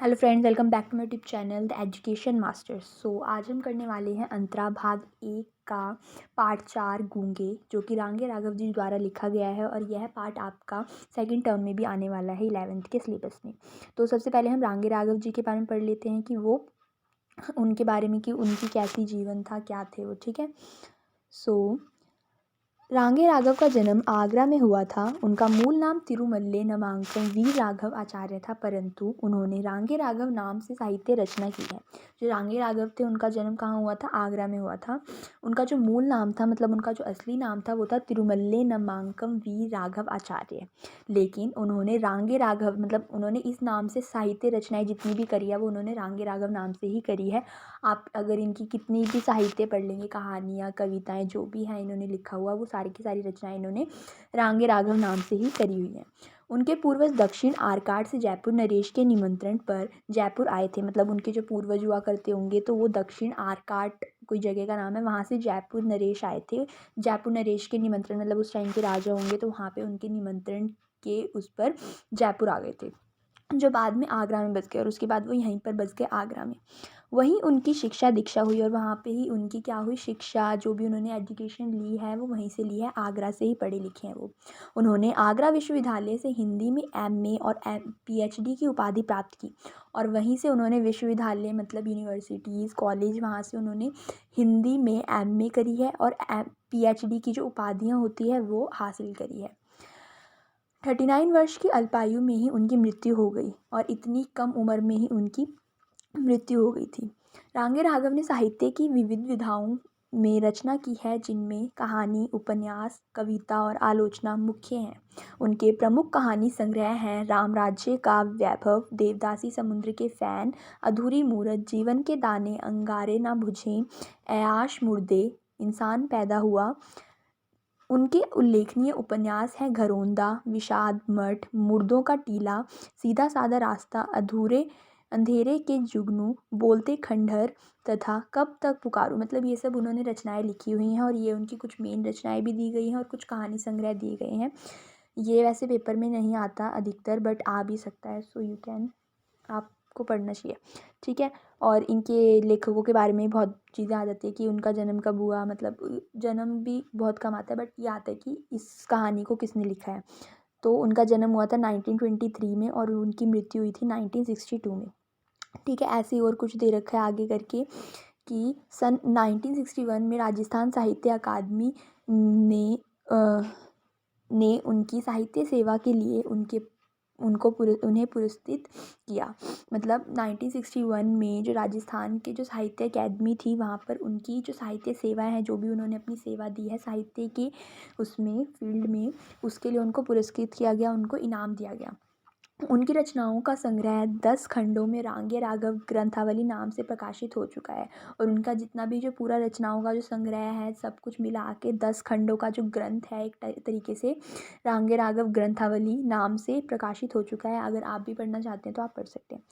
Hello friends, welcome back to my YouTube channel the education masters. आज हम करने वाले हैं अंतरा भाग 1 का पार्ट 4 गूंगे, जो कि रांगे राघव जी द्वारा लिखा गया है और यह पार्ट आपका सेकंड टर्म में भी आने वाला है 11th के सिलेबस में। तो सबसे पहले हम रांगे राघव जी के बारे में पढ़ लेते हैं कि वो उनके बारे में कि उनकी कैसी जीवन था, क्या थे वो। ठीक है। रांगे राघव का जन्म आगरा में हुआ था। उनका मूल नाम तिरुमल्ले नमांकम वीर राघव आचार्य था, परंतु उन्होंने रांगे राघव नाम से साहित्य रचना की है। जो रांगे राघव थे उनका जन्म कहाँ हुआ था? आगरा में हुआ था। उनका जो मूल नाम था, मतलब उनका जो असली नाम था, वो था तिरुमल्ले नमांकम वीर राघव आचार्य। लेकिन उन्होंने रांगे राघव, मतलब उन्होंने इस नाम से साहित्य रचनाएं जितनी भी करी है वो उन्होंने रांगे राघव नाम से ही करी है। आप अगर इनकी कितनी भी साहित्य पढ़ लेंगे, कहानियाँ, कविताएं जो भी हैं इन्होंने लिखा हुआ, वो सारी की सारी रचनाएं इन्होंने रांगे राघव नाम से ही करी हुई हैं। उनके पूर्वज दक्षिण आरकाट से जयपुर नरेश के निमंत्रण पर जयपुर आए थे। मतलब उनके जो पूर्वज हुआ करते होंगे तो वो दक्षिण आरकाट कोई जगह का नाम है, वहाँ से जयपुर नरेश आए थे। जयपुर नरेश के निमंत्रण, मतलब उस टाइम के राजा होंगे तो वहाँ पे उनके निमंत्रण के उस पर जयपुर आ गए थे, जो बाद में आगरा में बस गए और उसके बाद वो यहीं पर बस गए आगरा में। वहीं उनकी शिक्षा दीक्षा हुई और वहाँ पे ही उनकी क्या हुई, शिक्षा जो भी उन्होंने एजुकेशन ली है वो वहीं से ली है, आगरा से ही पढ़े लिखे हैं वो। उन्होंने आगरा विश्वविद्यालय से हिंदी में एमए और पीएचडी की उपाधि प्राप्त की और वहीं से उन्होंने विश्वविद्यालय, मतलब यूनिवर्सिटीज़, कॉलेज, वहाँ से उन्होंने हिंदी में एमए करी है और पीएचडी की जो उपाधियाँ होती है वो हासिल करी है। 39 वर्ष की अल्पायु में ही उनकी मृत्यु हो गई और इतनी कम उम्र में ही उनकी मृत्यु हो गई थी। रांगे राघव ने साहित्य की विविध विधाओं में रचना की है, जिनमें कहानी, उपन्यास, कविता और आलोचना मुख्य हैं। उनके प्रमुख कहानी संग्रह हैं राम राज्य का वैभव, देवदासी, समुद्र के फैन, अधूरी मूरत, जीवन के दाने, अंगारे ना बुझें, ऐयाश मुर्दे, इंसान पैदा हुआ। उनके उल्लेखनीय उपन्यास हैं घरोंदा, विषाद मठ, मुर्दों का टीला, सीधा साधा रास्ता, अधूरे अंधेरे के जुगनू, बोलते खंडहर तथा कब तक पुकारूं। मतलब ये सब उन्होंने रचनाएं लिखी हुई हैं और ये उनकी कुछ मेन रचनाएं भी दी गई हैं और कुछ कहानी संग्रह दिए गए हैं। ये वैसे पेपर में नहीं आता अधिकतर, बट आ भी सकता है, सो यू कैन, आपको पढ़ना चाहिए। ठीक है। और इनके लेखकों के बारे में बहुत चीज़ें आ जाती है कि उनका जन्म कब हुआ, मतलब जन्म भी बहुत कम आता है, बट ये आता है कि इस कहानी को किसने लिखा है। तो उनका जन्म हुआ था 1923 में और उनकी मृत्यु हुई थी 1962 में। ठीक है। ऐसे ही और कुछ दे रखा है आगे करके कि सन 1961 में राजस्थान साहित्य अकादमी ने उनकी साहित्य सेवा के लिए उन्हें पुरस्कृत किया। मतलब 1961 में जो राजस्थान के जो साहित्य अकेडमी थी, वहाँ पर उनकी जो साहित्य सेवा है, जो भी उन्होंने अपनी सेवा दी है साहित्य के उसमें फील्ड में, उसके लिए उनको पुरस्कृत किया गया, उनको इनाम दिया गया। उनकी रचनाओं का संग्रह 10 खंडों में रांगे राघव ग्रंथावली नाम से प्रकाशित हो चुका है और उनका जितना भी जो पूरा रचनाओं का जो संग्रह है, सब कुछ मिला के 10 खंडों का जो ग्रंथ है, एक तरीके से रांगे राघव ग्रंथावली नाम से प्रकाशित हो चुका है। अगर आप भी पढ़ना चाहते हैं तो आप पढ़ सकते हैं।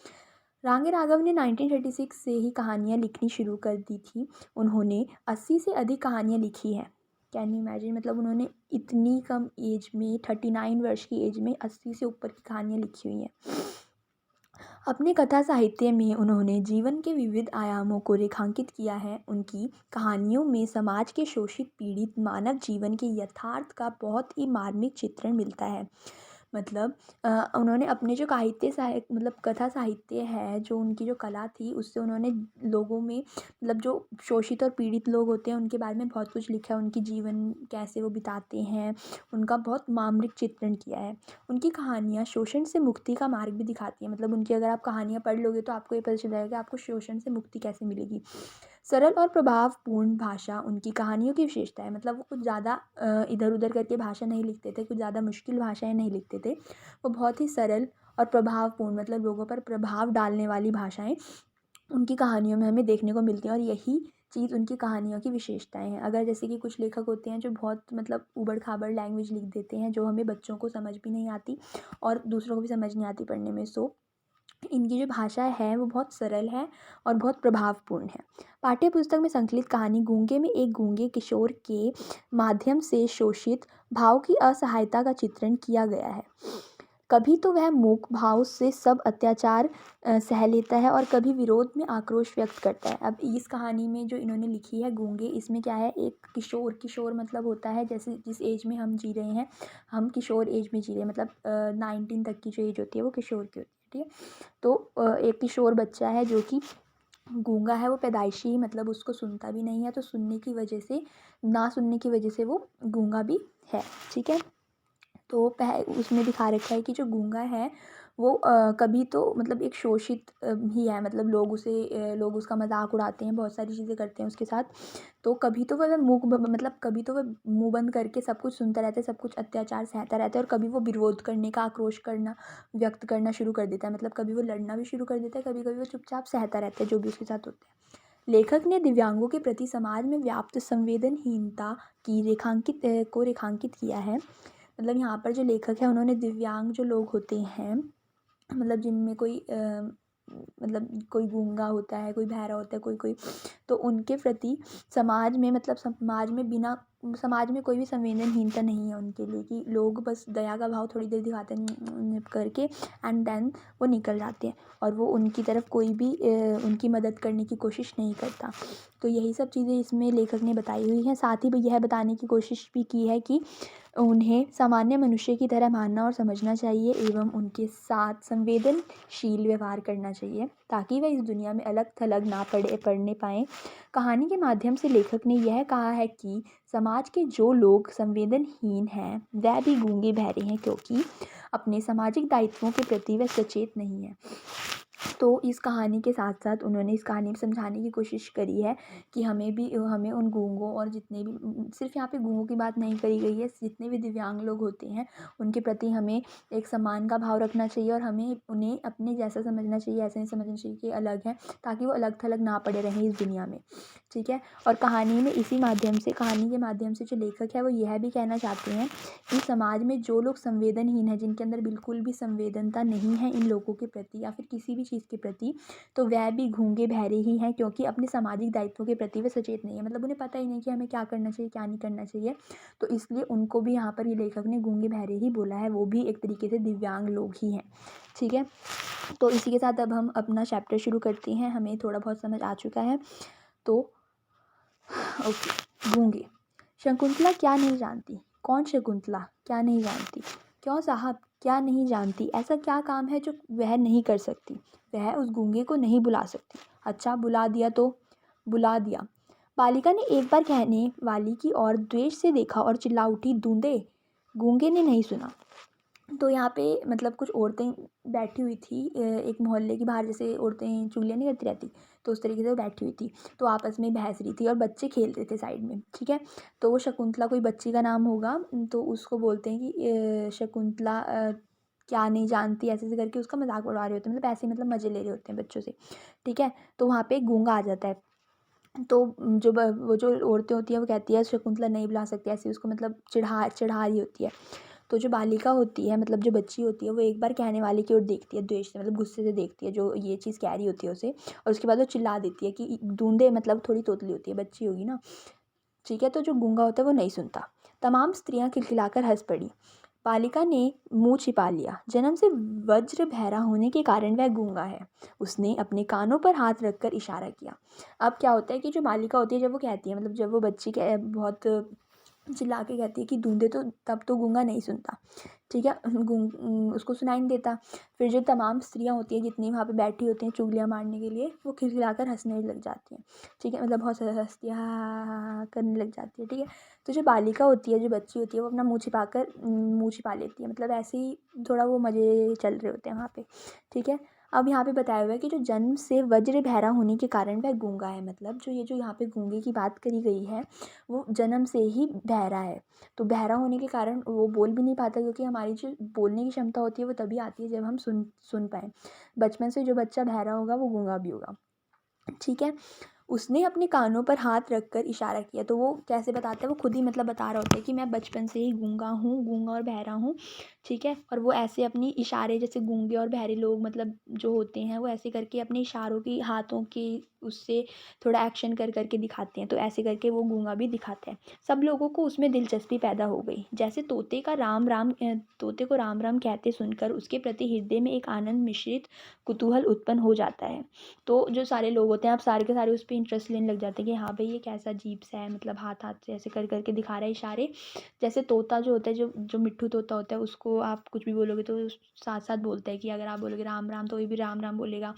रांगे राघव ने 1936 से ही कहानियाँ लिखनी शुरू कर दी थी। उन्होंने 80 से अधिक कहानियाँ लिखी हैं। कैन यू इमेजिन, मतलब उन्होंने इतनी कम एज में, 39 वर्ष की एज में 80 से ऊपर की कहानियाँ लिखी हुई हैं। अपने कथा साहित्य में उन्होंने जीवन के विविध आयामों को रेखांकित किया है। उनकी कहानियों में समाज के शोषित, पीड़ित मानव जीवन के यथार्थ का बहुत ही मार्मिक चित्रण मिलता है। मतलब उन्होंने अपने जो मतलब कथा साहित्य है, जो उनकी जो कला थी, उससे उन्होंने लोगों में, मतलब जो शोषित और पीड़ित लोग होते हैं उनके बारे में बहुत कुछ लिखा है, उनकी जीवन कैसे वो बिताते हैं, उनका बहुत मार्मिक चित्रण किया है। उनकी कहानियाँ शोषण से मुक्ति का मार्ग भी दिखाती हैं। मतलब उनकी अगर आप कहानियाँ पढ़ लोगे तो आपको ये पता चल जाएगा कि आपको शोषण से मुक्ति कैसे मिलेगी। सरल और प्रभावपूर्ण भाषा उनकी कहानियों की विशेषता है। मतलब वो कुछ ज़्यादा इधर उधर करके भाषा नहीं लिखते थे, कुछ ज़्यादा मुश्किल भाषाएं नहीं लिखते थे। वो बहुत ही सरल और प्रभावपूर्ण, मतलब लोगों पर प्रभाव डालने वाली भाषाएं उनकी कहानियों में हमें देखने को मिलती हैं और यही चीज़ उनकी कहानियों की विशेषताएं हैं। अगर जैसे कि कुछ लेखक होते हैं जो बहुत, मतलब ऊबड़ खाबड़ लैंग्वेज लिख देते हैं, जो हमें बच्चों को समझ भी नहीं आती और दूसरों को भी समझ नहीं आती पढ़ने में। सो इनकी जो भाषा है वो बहुत सरल है और बहुत प्रभावपूर्ण है। पाठ्य पुस्तक में संकलित कहानी गूंगे में एक गूंगे किशोर के माध्यम से शोषित भाव की असहायता का चित्रण किया गया है। कभी तो वह मूक भाव से सब अत्याचार सह लेता है और कभी विरोध में आक्रोश व्यक्त करता है। अब इस कहानी में जो इन्होंने लिखी है गूंगे, इसमें क्या है, एक किशोर, किशोर मतलब होता है जैसे जिस एज में हम जी रहे हैं, हम किशोर एज में जी रहे हैं, मतलब 19 तक की जो एज होती है वो किशोर की होती है, ठीक है। तो एक किशोर बच्चा है जो कि गूंगा है, वो पैदाइशी, मतलब उसको सुनता भी नहीं है, तो सुनने की वजह से, ना सुनने की वजह से वो गूंगा भी है, ठीक है। तो उसमें दिखा रखा है कि जो गूंगा है वो कभी तो मतलब एक शोषित ही है, मतलब लोग उसका मजाक उड़ाते हैं, बहुत सारी चीज़ें करते हैं उसके साथ। तो कभी तो वह मतलब कभी तो वह मुंह बंद करके सब कुछ सुनता रहता है, सब कुछ अत्याचार सहता रहता है, और कभी वो विरोध करने का, आक्रोश करना, व्यक्त करना शुरू कर देता है, मतलब कभी वो लड़ना भी शुरू कर देता है, कभी कभी वो चुपचाप सहता रहता है जो भी उसके साथ होता है। लेखक ने दिव्यांगों के प्रति समाज में व्याप्त संवेदनहीनता की रेखांकित किया है। मतलब यहाँ पर जो लेखक है उन्होंने दिव्यांग जो लोग होते हैं, मतलब जिनमें कोई मतलब कोई गूंगा होता है, कोई बहरा होता है, कोई कोई, तो उनके प्रति समाज में, मतलब समाज में कोई भी संवेदनहीनता नहीं है उनके लिए, कि लोग बस दया का भाव थोड़ी देर दिखाते हैं करके, एंड देन वो निकल जाते हैं, और वो उनकी तरफ कोई भी उनकी मदद करने की कोशिश नहीं करता। तो यही सब चीज़ें इसमें लेखक ने बताई हुई हैं। साथ ही यह बताने की कोशिश भी की है कि उन्हें सामान्य मनुष्य की तरह मानना और समझना चाहिए, एवं उनके साथ संवेदनशील व्यवहार करना चाहिए, ताकि वह इस दुनिया में अलग थलग ना पढ़ने पाएँ। कहानी के माध्यम से लेखक ने यह कहा है कि समाज के जो लोग संवेदनहीन हैं वह भी गूंगे बहरे हैं, क्योंकि अपने सामाजिक दायित्वों के प्रति वह सचेत नहीं है। तो इस कहानी के साथ साथ उन्होंने इस कहानी में समझाने की कोशिश करी है कि हमें उन गूंगों, और जितने भी, सिर्फ यहाँ पे गूंगों की बात नहीं करी गई है, जितने भी दिव्यांग लोग होते हैं उनके प्रति हमें एक सम्मान का भाव रखना चाहिए, और हमें उन्हें अपने जैसा समझना चाहिए, ऐसा नहीं समझना चाहिए कि अलग है, ताकि वो अलग थलग ना पड़े रहें इस दुनिया में, ठीक है। और कहानी के माध्यम से जो लेखक है वो यह भी कहना चाहते हैं कि समाज में जो लोग संवेदनहीन हैं, जिनके अंदर बिल्कुल भी संवेदनता नहीं है इन लोगों के प्रति या फिर किसी भी चीज़ के प्रति, तो वह भी गूंगे बहरे ही हैं, क्योंकि अपने सामाजिक दायित्वों के प्रति वे सचेत नहीं है, मतलब उन्हें पता ही नहीं कि हमें क्या करना चाहिए, क्या नहीं करना चाहिए। तो इसलिए उनको भी यहाँ पर ये लेखक ने गूंगे बहरे ही बोला है, वो भी एक तरीके से दिव्यांग लोग ही हैं, ठीक है। तो इसी के साथ अब हम अपना चैप्टर शुरू करते हैं, हमें थोड़ा बहुत समझ आ चुका है। तो ओके, गूंगे। शकुंतला क्या नहीं जानती? कौन शकुंतला? क्या नहीं जानती? क्यों साहब, क्या नहीं जानती? ऐसा क्या काम है जो वह नहीं कर सकती? वह उस गूंगे को नहीं बुला सकती। अच्छा, बुला दिया तो? बुला दिया। बालिका ने एक बार कहने वाली की ओर द्वेष से देखा और चिल्ला उठी, दूंदे। गूंगे ने नहीं सुना। तो यहाँ पे मतलब कुछ औरतें बैठी हुई थी, एक मोहल्ले के बाहर, जैसे औरतें चुगलियाँ नहीं करती रहती, तो उस तरीके से वो बैठी हुई थी, तो आपस में बहस रही थी, और बच्चे खेल रहे थे साइड में, ठीक है। तो वो शकुंतला कोई बच्ची का नाम होगा, तो उसको बोलते हैं कि शकुंतला क्या नहीं जानती, ऐसे ऐसे करके उसका मजाक उड़ा रहे होते हैं, मतलब ऐसे ही, मतलब मज़े ले रहे होते हैं बच्चों से, ठीक है। तो वहाँ पे एक गूंगा आ जाता है। तो वो जो औरतें होती हैं वो कहती है शकुंतला नहीं बुला सकती, ऐसे उसको मतलब चिढ़ा रही होती है। तो जो बालिका होती है, मतलब जो बच्ची होती है, वो एक बार कहने वाले की ओर देखती है, द्वेष से, मतलब गुस्से से देखती है जो ये चीज़ कह रही होती है उसे, और उसके बाद वो चिल्ला देती है कि दूंदे, मतलब थोड़ी तोतली होती है, बच्ची होगी ना, ठीक है। तो जो गूंगा होता है वो नहीं सुनता। तमाम स्त्रियां खिलखिलाकर हंस पड़ी। बालिका ने मुंह छिपा लिया। जन्म से वज्र बहरा होने के कारण वह गूंगा है। उसने अपने कानों पर हाथ रखकर इशारा किया। अब क्या होता है कि जो बालिका होती है, जब वो कहती है, मतलब जब वो बच्ची बहुत चिल्ला के कहती है कि दूंदे, तो तब तो गूंगा नहीं सुनता, ठीक है, उसको सुनाई नहीं देता। फिर जो तमाम स्त्रियां होती हैं, जितनी वहाँ पे बैठी होती हैं चुगलियाँ मारने के लिए, वो खिलखिलाकर हंसने लग जाती हैं, ठीक है, मतलब बहुत ज़्यादा हंसती है, हा करने लग जाती है, ठीक है। तो जो बालिका होती है, जो बच्ची होती है, वो अपना मुँह छिपा लेती है, मतलब ऐसे ही थोड़ा वो मज़े चल रहे होते हैं वहाँ पे, ठीक है। अब यहाँ पे बताया हुआ है कि जो जन्म से वज्र बहरा होने के कारण वह गूंगा है, मतलब जो यहाँ पे गूंगे की बात करी गई है, वो जन्म से ही बहरा है। तो बहरा होने के कारण वो बोल भी नहीं पाता, क्योंकि हमारी जो बोलने की क्षमता होती है वो तभी आती है जब हम सुन पाएँ। बचपन से जो बच्चा बहरा होगा वो गूंगा भी होगा, ठीक है। उसने अपने कानों पर हाथ रखकर इशारा किया। तो वो कैसे बताता है, वो खुद ही मतलब बता रहा होता है कि मैं बचपन से ही गूंगा हूँ, गूंगा और बहरा हूँ, ठीक है। और वो ऐसे अपनी इशारे, जैसे गूंगे और बहरे लोग मतलब जो होते हैं वो ऐसे करके अपने इशारों की, हाथों की उससे थोड़ा एक्शन कर करके दिखाते हैं। तो ऐसे करके वो गूंगा भी दिखाते हैं। सब लोगों को उसमें दिलचस्पी पैदा हो गई। जैसे तोते को राम राम कहते सुनकर उसके प्रति हृदय में एक आनंद मिश्रित कुतूहल उत्पन्न हो जाता है। तो जो सारे लोग होते हैं, आप सारे के सारे उस पर इंटरेस्ट लेने लग जाते हैं कि हाँ भाई ये कैसा अजीब सा है, मतलब हाथ हाथ से ऐसे कर करके दिखा रहा है इशारे। जैसे तोता जो होता है, जो जो मिट्ठू तोता होता है, उसको आप कुछ भी बोलोगे तो साथ साथ बोलता है कि अगर आप बोलोगे राम राम तो ये भी राम राम बोलेगा,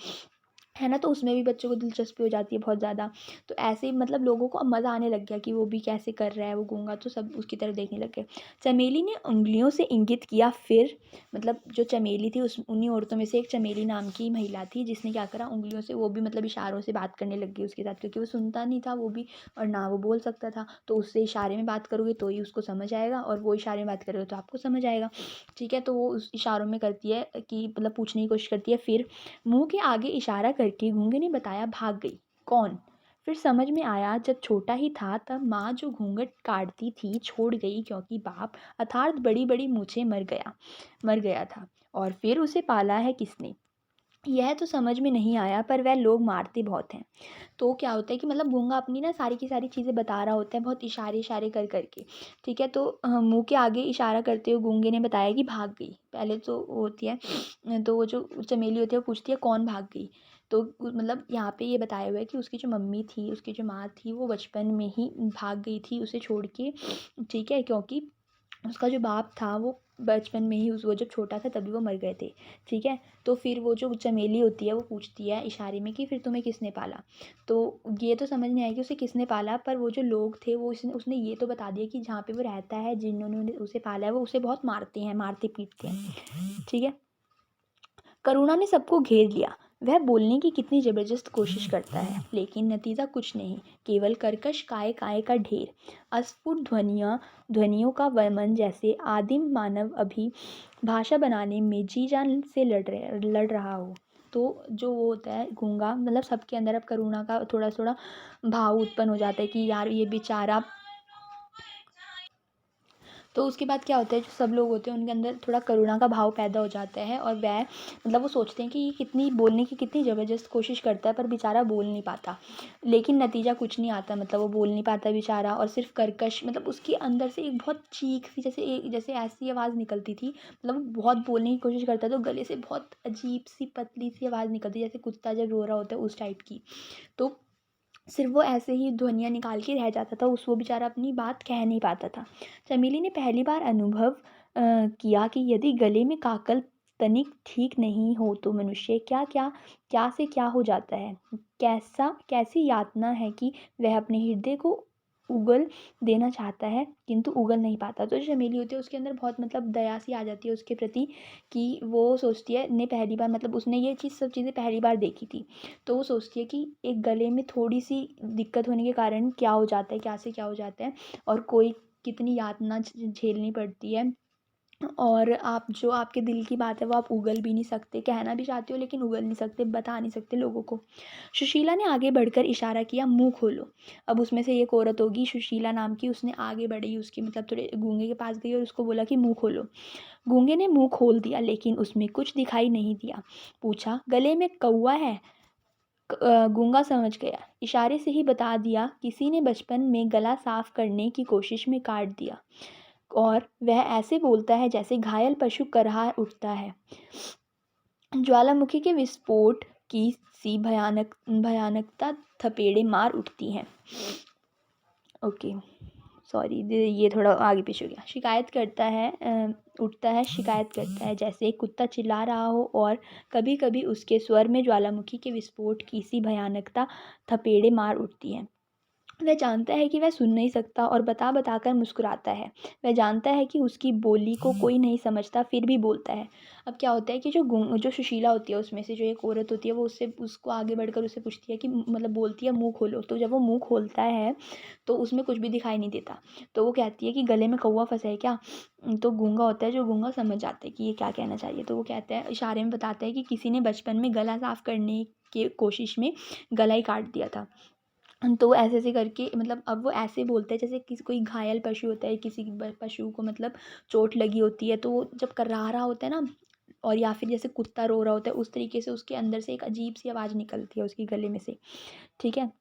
है ना। तो उसमें भी बच्चों को दिलचस्पी हो जाती है बहुत ज़्यादा। तो ऐसे ही मतलब लोगों को अब मज़ा आने लग गया कि वो भी कैसे कर रहा है वो गूंगा, तो सब उसकी तरफ देखने लग गए। चमेली ने उंगलियों से इंगित किया, फिर मतलब जो चमेली थी उस उन्हीं औरतों में से एक चमेली नाम की महिला थी, जिसने क्या करा, उंगलियों से वो भी मतलब इशारों से बात करने लग गई उसके साथ, क्योंकि वो सुनता नहीं था वो भी, और ना वो बोल सकता था। तो उससे इशारे में बात करोगे तो ही उसको समझ आएगा, और वो इशारे में बात करोगे तो आपको समझ आएगा, ठीक है। तो वो उस इशारों में करती है कि मतलब पूछने की कोशिश करती है। फिर मुंह के आगे इशारा करके गूंगे ने बताया, भाग गई। कौन? फिर समझ में आया, जब छोटा ही था तब माँ जो घूंघट काटती थी छोड़ गई, क्योंकि बाप अर्थात बड़ी बड़ी मूछें मर गया था। और फिर उसे पाला है किसने? यह तो समझ में नहीं आया, पर वह लोग मारते बहुत हैं। तो क्या होता है कि मतलब गूंगा अपनी ना सारी की सारी चीज़ें बता रहा होता है, बहुत इशारे इशारे कर करके, ठीक है। तो मुंह के आगे इशारा करते हुए गूंगे ने बताया कि भाग गई। पहले तो वो होती है, तो वो जो चमेली होती है वो पूछती है कौन भाग गई। तो मतलब यहाँ पे ये बताया हुआ है कि उसकी जो मम्मी थी, उसकी जो माँ थी, वो बचपन में ही भाग गई थी उसे छोड़ के, ठीक है। क्योंकि उसका जो बाप था वो बचपन में ही वो जब छोटा था तभी वो मर गए थे, ठीक है। तो फिर वो जो चमेली होती है वो पूछती है इशारे में कि फिर तुम्हें किसने पाला। तो ये तो समझ नहीं आया कि उसे किसने पाला, पर वो जो लोग थे वो उसने ये तो बता दिया कि जहाँ पे वो रहता है, जिन्होंने उसे पाला है वो उसे बहुत मारते हैं, मारते पीटते हैं, ठीक है। करुणा ने सबको घेर लिया। वह बोलने की कितनी जबरदस्त कोशिश करता है, लेकिन नतीजा कुछ नहीं, केवल कर्कश काय काय का ढेर, अस्फुट ध्वनियों का वमन, जैसे आदिम मानव अभी भाषा बनाने में जी जान से लड़ रहा हो। तो जो वो होता है गूंगा, मतलब सबके अंदर अब करुणा का थोड़ा थोड़ा भाव उत्पन्न हो जाता है कि यार ये बेचारा। तो उसके बाद क्या होता है, जो सब लोग होते हैं उनके अंदर थोड़ा करुणा का भाव पैदा हो जाता है, और वह मतलब वो सोचते हैं कि ये कितनी बोलने की कितनी ज़बरदस्त कोशिश करता है, पर बेचारा बोल नहीं पाता, लेकिन नतीजा कुछ नहीं आता, मतलब वो बोल नहीं पाता बेचारा, और सिर्फ कर्कश, मतलब उसके अंदर से एक बहुत चीख सी, जैसे ऐसी आवाज़ निकलती थी, मतलब वो बहुत बोलने की कोशिश करता है तो गले से बहुत अजीब सी पतली सी आवाज़ निकलती है, जैसे कुत्ता जब रो रहा होता है उस टाइप की। तो सिर्फ वो ऐसे ही ध्वनियाँ निकाल के रह जाता था, वो बेचारा अपनी बात कह नहीं पाता था। चमेली ने पहली बार अनुभव किया कि यदि गले में काकल तनिक ठीक नहीं हो तो मनुष्य क्या से क्या हो जाता है। कैसी यातना है कि वह अपने हृदय को उगल देना चाहता है किंतु उगल नहीं पाता। तो जो चमेली होती है उसके अंदर बहुत मतलब दया सी आ जाती है उसके प्रति, कि वो सोचती है, ने पहली बार मतलब उसने ये सब चीज़ें पहली बार देखी थी। तो वो सोचती है कि एक गले में थोड़ी सी दिक्कत होने के कारण क्या हो जाता है, क्या से क्या हो जाता है, और कोई कितनी यातना झेलनी पड़ती है। और आप जो आपके दिल की बात है वो आप उगल भी नहीं सकते, कहना भी चाहते हो लेकिन उगल नहीं सकते, बता नहीं सकते लोगों को। सुशीला ने आगे बढ़कर इशारा किया, मुंह खोलो। अब उसमें से एक औरत होगी सुशीला नाम की, उसने आगे बढ़ी, उसकी मतलब थोड़े गूंगे के पास गई और उसको बोला कि मुंह खोलो। गूंगे ने मुंह खोल दिया, लेकिन उसमें कुछ दिखाई नहीं दिया। पूछा, गले में कौवा है? गूंगा समझ गया, इशारे से ही बता दिया, किसी ने बचपन में गला साफ करने की कोशिश में काट दिया, और वह ऐसे बोलता है जैसे घायल पशु करहा उठता है। ज्वालामुखी के विस्फोट की सी भयानकता थपेड़े मार उठती हैं। ओके, सॉरी ये थोड़ा आगे पीछे हो गया। शिकायत करता है जैसे एक कुत्ता चिल्ला रहा हो, और कभी कभी उसके स्वर में ज्वालामुखी के विस्फोट की सी भयानकता थपेड़े मार उठती हैं। वह जानता है कि वह सुन नहीं सकता और बता बता कर मुस्कुराता है। वह जानता है कि उसकी बोली को कोई नहीं समझता, फिर भी बोलता है। अब क्या होता है कि जो सुशीला होती है उसमें से जो एक औरत होती है वो उसको आगे बढ़कर उससे पूछती है कि मतलब बोलती है मुंह खोलो। तो जब वो मुंह खोलता है तो उसमें कुछ भी दिखाई नहीं देता। तो वो कहती है कि गले में कौवा फंसा है क्या? तो गूंगा होता है, जो गूंगा समझ जाता है कि ये क्या कहना चाहिए। तो वो कहता है, इशारे में बताता है कि किसी ने बचपन में गला साफ करने की कोशिश में गला ही काट दिया था। तो वो ऐसे-ऐसे करके मतलब अब वो ऐसे बोलता है जैसे किसी कोई घायल पशु होता है, किसी पशु को मतलब चोट लगी होती है, तो वो जब कर्रा रहा होता है ना, और या फिर जैसे कुत्ता रो रहा होता है, उस तरीके से उसके अंदर से एक अजीब-सी आवाज़ निकलती है उसके गले में से, ठीक है?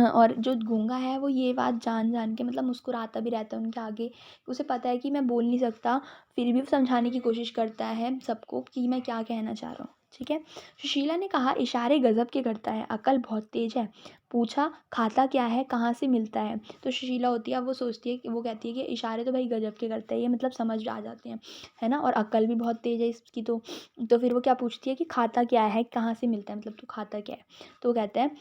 और जो गूंगा है वो ये बात जान के मतलब मुस्कुराता भी रहता है उनके आगे। उसे पता है कि मैं बोल नहीं सकता, फिर भी वो समझाने की कोशिश करता है सबको कि मैं क्या कहना चाह रहा हूँ, ठीक है। सुशीला ने कहा, इशारे गजब के करता है, अकल बहुत तेज है। पूछा, खाता क्या है, कहाँ से मिलता है? तो सुशीला होती है, अब वो सोचती है कि वो कहती है कि इशारे तो भाई गजब के करता है, ये मतलब समझ आ जाते हैं, है ना, और अकल भी बहुत तेज है इसकी। तो फिर वो क्या पूछती है कि खाता क्या है, कहाँ से मिलता है, मतलब तू खाता क्या है? तो वो कहता है,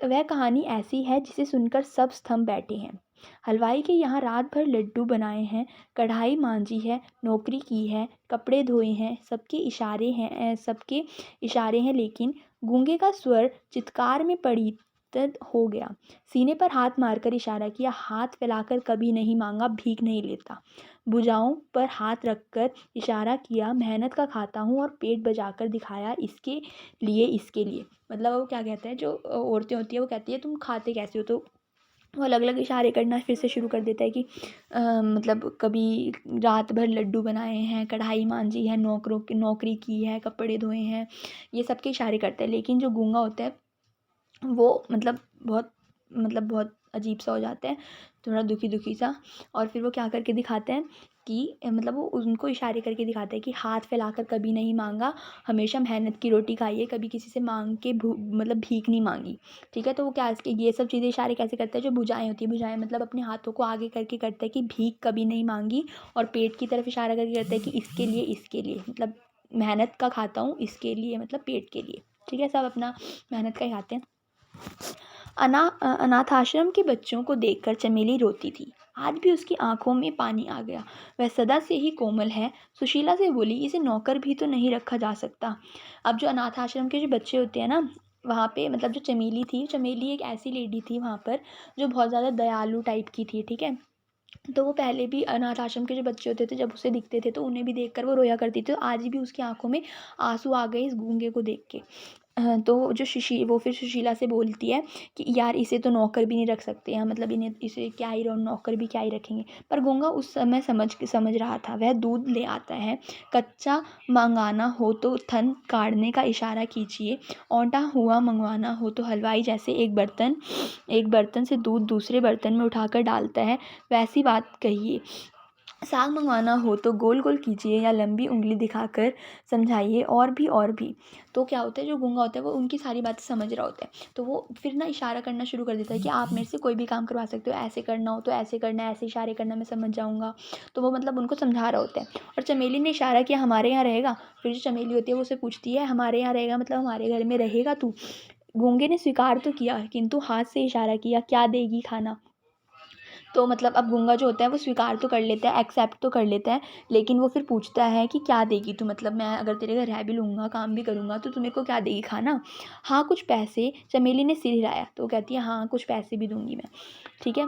वह कहानी ऐसी है जिसे सुनकर सब स्तंभ बैठे हैं। हलवाई के यहाँ रात भर लड्डू बनाए हैं, कढ़ाई मांजी है, नौकरी की है, कपड़े धोए हैं, सबके इशारे हैं, लेकिन गूंगे का स्वर चित्कार में परिवर्तित हो गया। सीने पर हाथ मारकर इशारा किया, हाथ फैलाकर कभी नहीं मांगा, भीख नहीं लेता। भुजाओं पर हाथ रखकर इशारा किया, मेहनत का खाता हूँ, और पेट बजाकर दिखाया, इसके लिए। मतलब वो क्या कहते हैं, जो औरतें होती है वो कहती है तुम खाते कैसे हो, तो वो अलग अलग इशारे करना फिर से शुरू कर देता है कि मतलब कभी रात भर लड्डू बनाए हैं, कढ़ाई मांजी है, नौकरी की है, कपड़े धोए हैं, ये सब के इशारे करता है। लेकिन जो गूंगा होता है वो बहुत अजीब सा हो जाता है, थोड़ा दुखी दुखी सा। और फिर वो क्या करके दिखाते हैं कि मतलब वो उनको इशारे करके दिखाता है कि हाथ फैलाकर कभी नहीं मांगा, हमेशा मेहनत की रोटी खाई है, कभी किसी से मांग के मतलब भीख नहीं मांगी, ठीक है। तो वो क्या ये सब चीज़ें इशारे कैसे करता है, जो भुजाएं होती है, भुजाएं मतलब अपने हाथों को आगे करके करता है कि भीख कभी नहीं मांगी, और पेट की तरफ इशारा करके करता है कि इसके लिए मतलब मेहनत का खाता हूँ, इसके लिए मतलब पेट के लिए, ठीक है। सब अपना मेहनत का ही खाते हैं। अनाथ आश्रम के बच्चों को देखकर चमेली रोती थी। आज भी उसकी आंखों में पानी आ गया। वह सदा से ही कोमल है। सुशीला से बोली, इसे नौकर भी तो नहीं रखा जा सकता। अब जो अनाथ आश्रम के जो बच्चे होते हैं ना, वहाँ पे मतलब जो चमेली थी, चमेली एक ऐसी लेडी थी वहाँ पर जो बहुत ज़्यादा दयालु टाइप की थी, ठीक है। तो वो पहले भी अनाथ आश्रम के जो बच्चे होते थे जब उसे दिखते थे तो उन्हें भी देखकर वो रोया करती थी। तो आज भी उसकी आंखों में आंसू आ गए इस गूंगे को देख के। तो जो वो फिर सुशीला से बोलती है कि यार इसे तो नौकर भी नहीं रख सकते हैं, मतलब इसे क्या ही नौकर भी क्या ही रखेंगे। पर गूंगा उस समय समझ रहा था। वह दूध ले आता है, कच्चा मंगाना हो तो थन काटने का इशारा कीजिए, औंटा हुआ मंगवाना हो तो हलवाई जैसे एक बर्तन से दूध दूसरे बर्तन में उठाकर डालता है वैसी बात कहिए। साग मंगवाना हो तो गोल गोल कीजिए या लंबी उंगली दिखाकर समझाइए, और भी। तो क्या होता है, जो गूंगा होता है वो उनकी सारी बातें समझ रहा होता है, तो वो फिर ना इशारा करना शुरू कर देता है कि आप मेरे से कोई भी काम करवा सकते हो, ऐसे करना हो तो ऐसे करना है, ऐसे इशारे करना, मैं समझ जाऊँगा। तो वो मतलब उनको समझा रहा होता है। और चमेली ने इशारा किया, हमारे यहाँ रहेगा। फिर जो चमेली होती है वो उसे पूछती है, हमारे यहाँ रहेगा मतलब हमारे घर में रहेगा तू? गूंगे ने स्वीकार तो किया किंतु हाथ से इशारा किया, क्या देगी खाना? तो मतलब अब गूंगा जो होता है वो स्वीकार तो कर लेता है, एक्सेप्ट तो कर लेता है, लेकिन वो फिर पूछता है कि क्या देगी तू, मतलब मैं अगर तेरे घर रह भी लूँगा, काम भी करूँगा, तो तू मेरे को क्या देगी, खाना? हाँ कुछ पैसे। चमेली ने सिर हिलाया। तो कहती है, हाँ कुछ पैसे भी दूंगी मैं, ठीक है।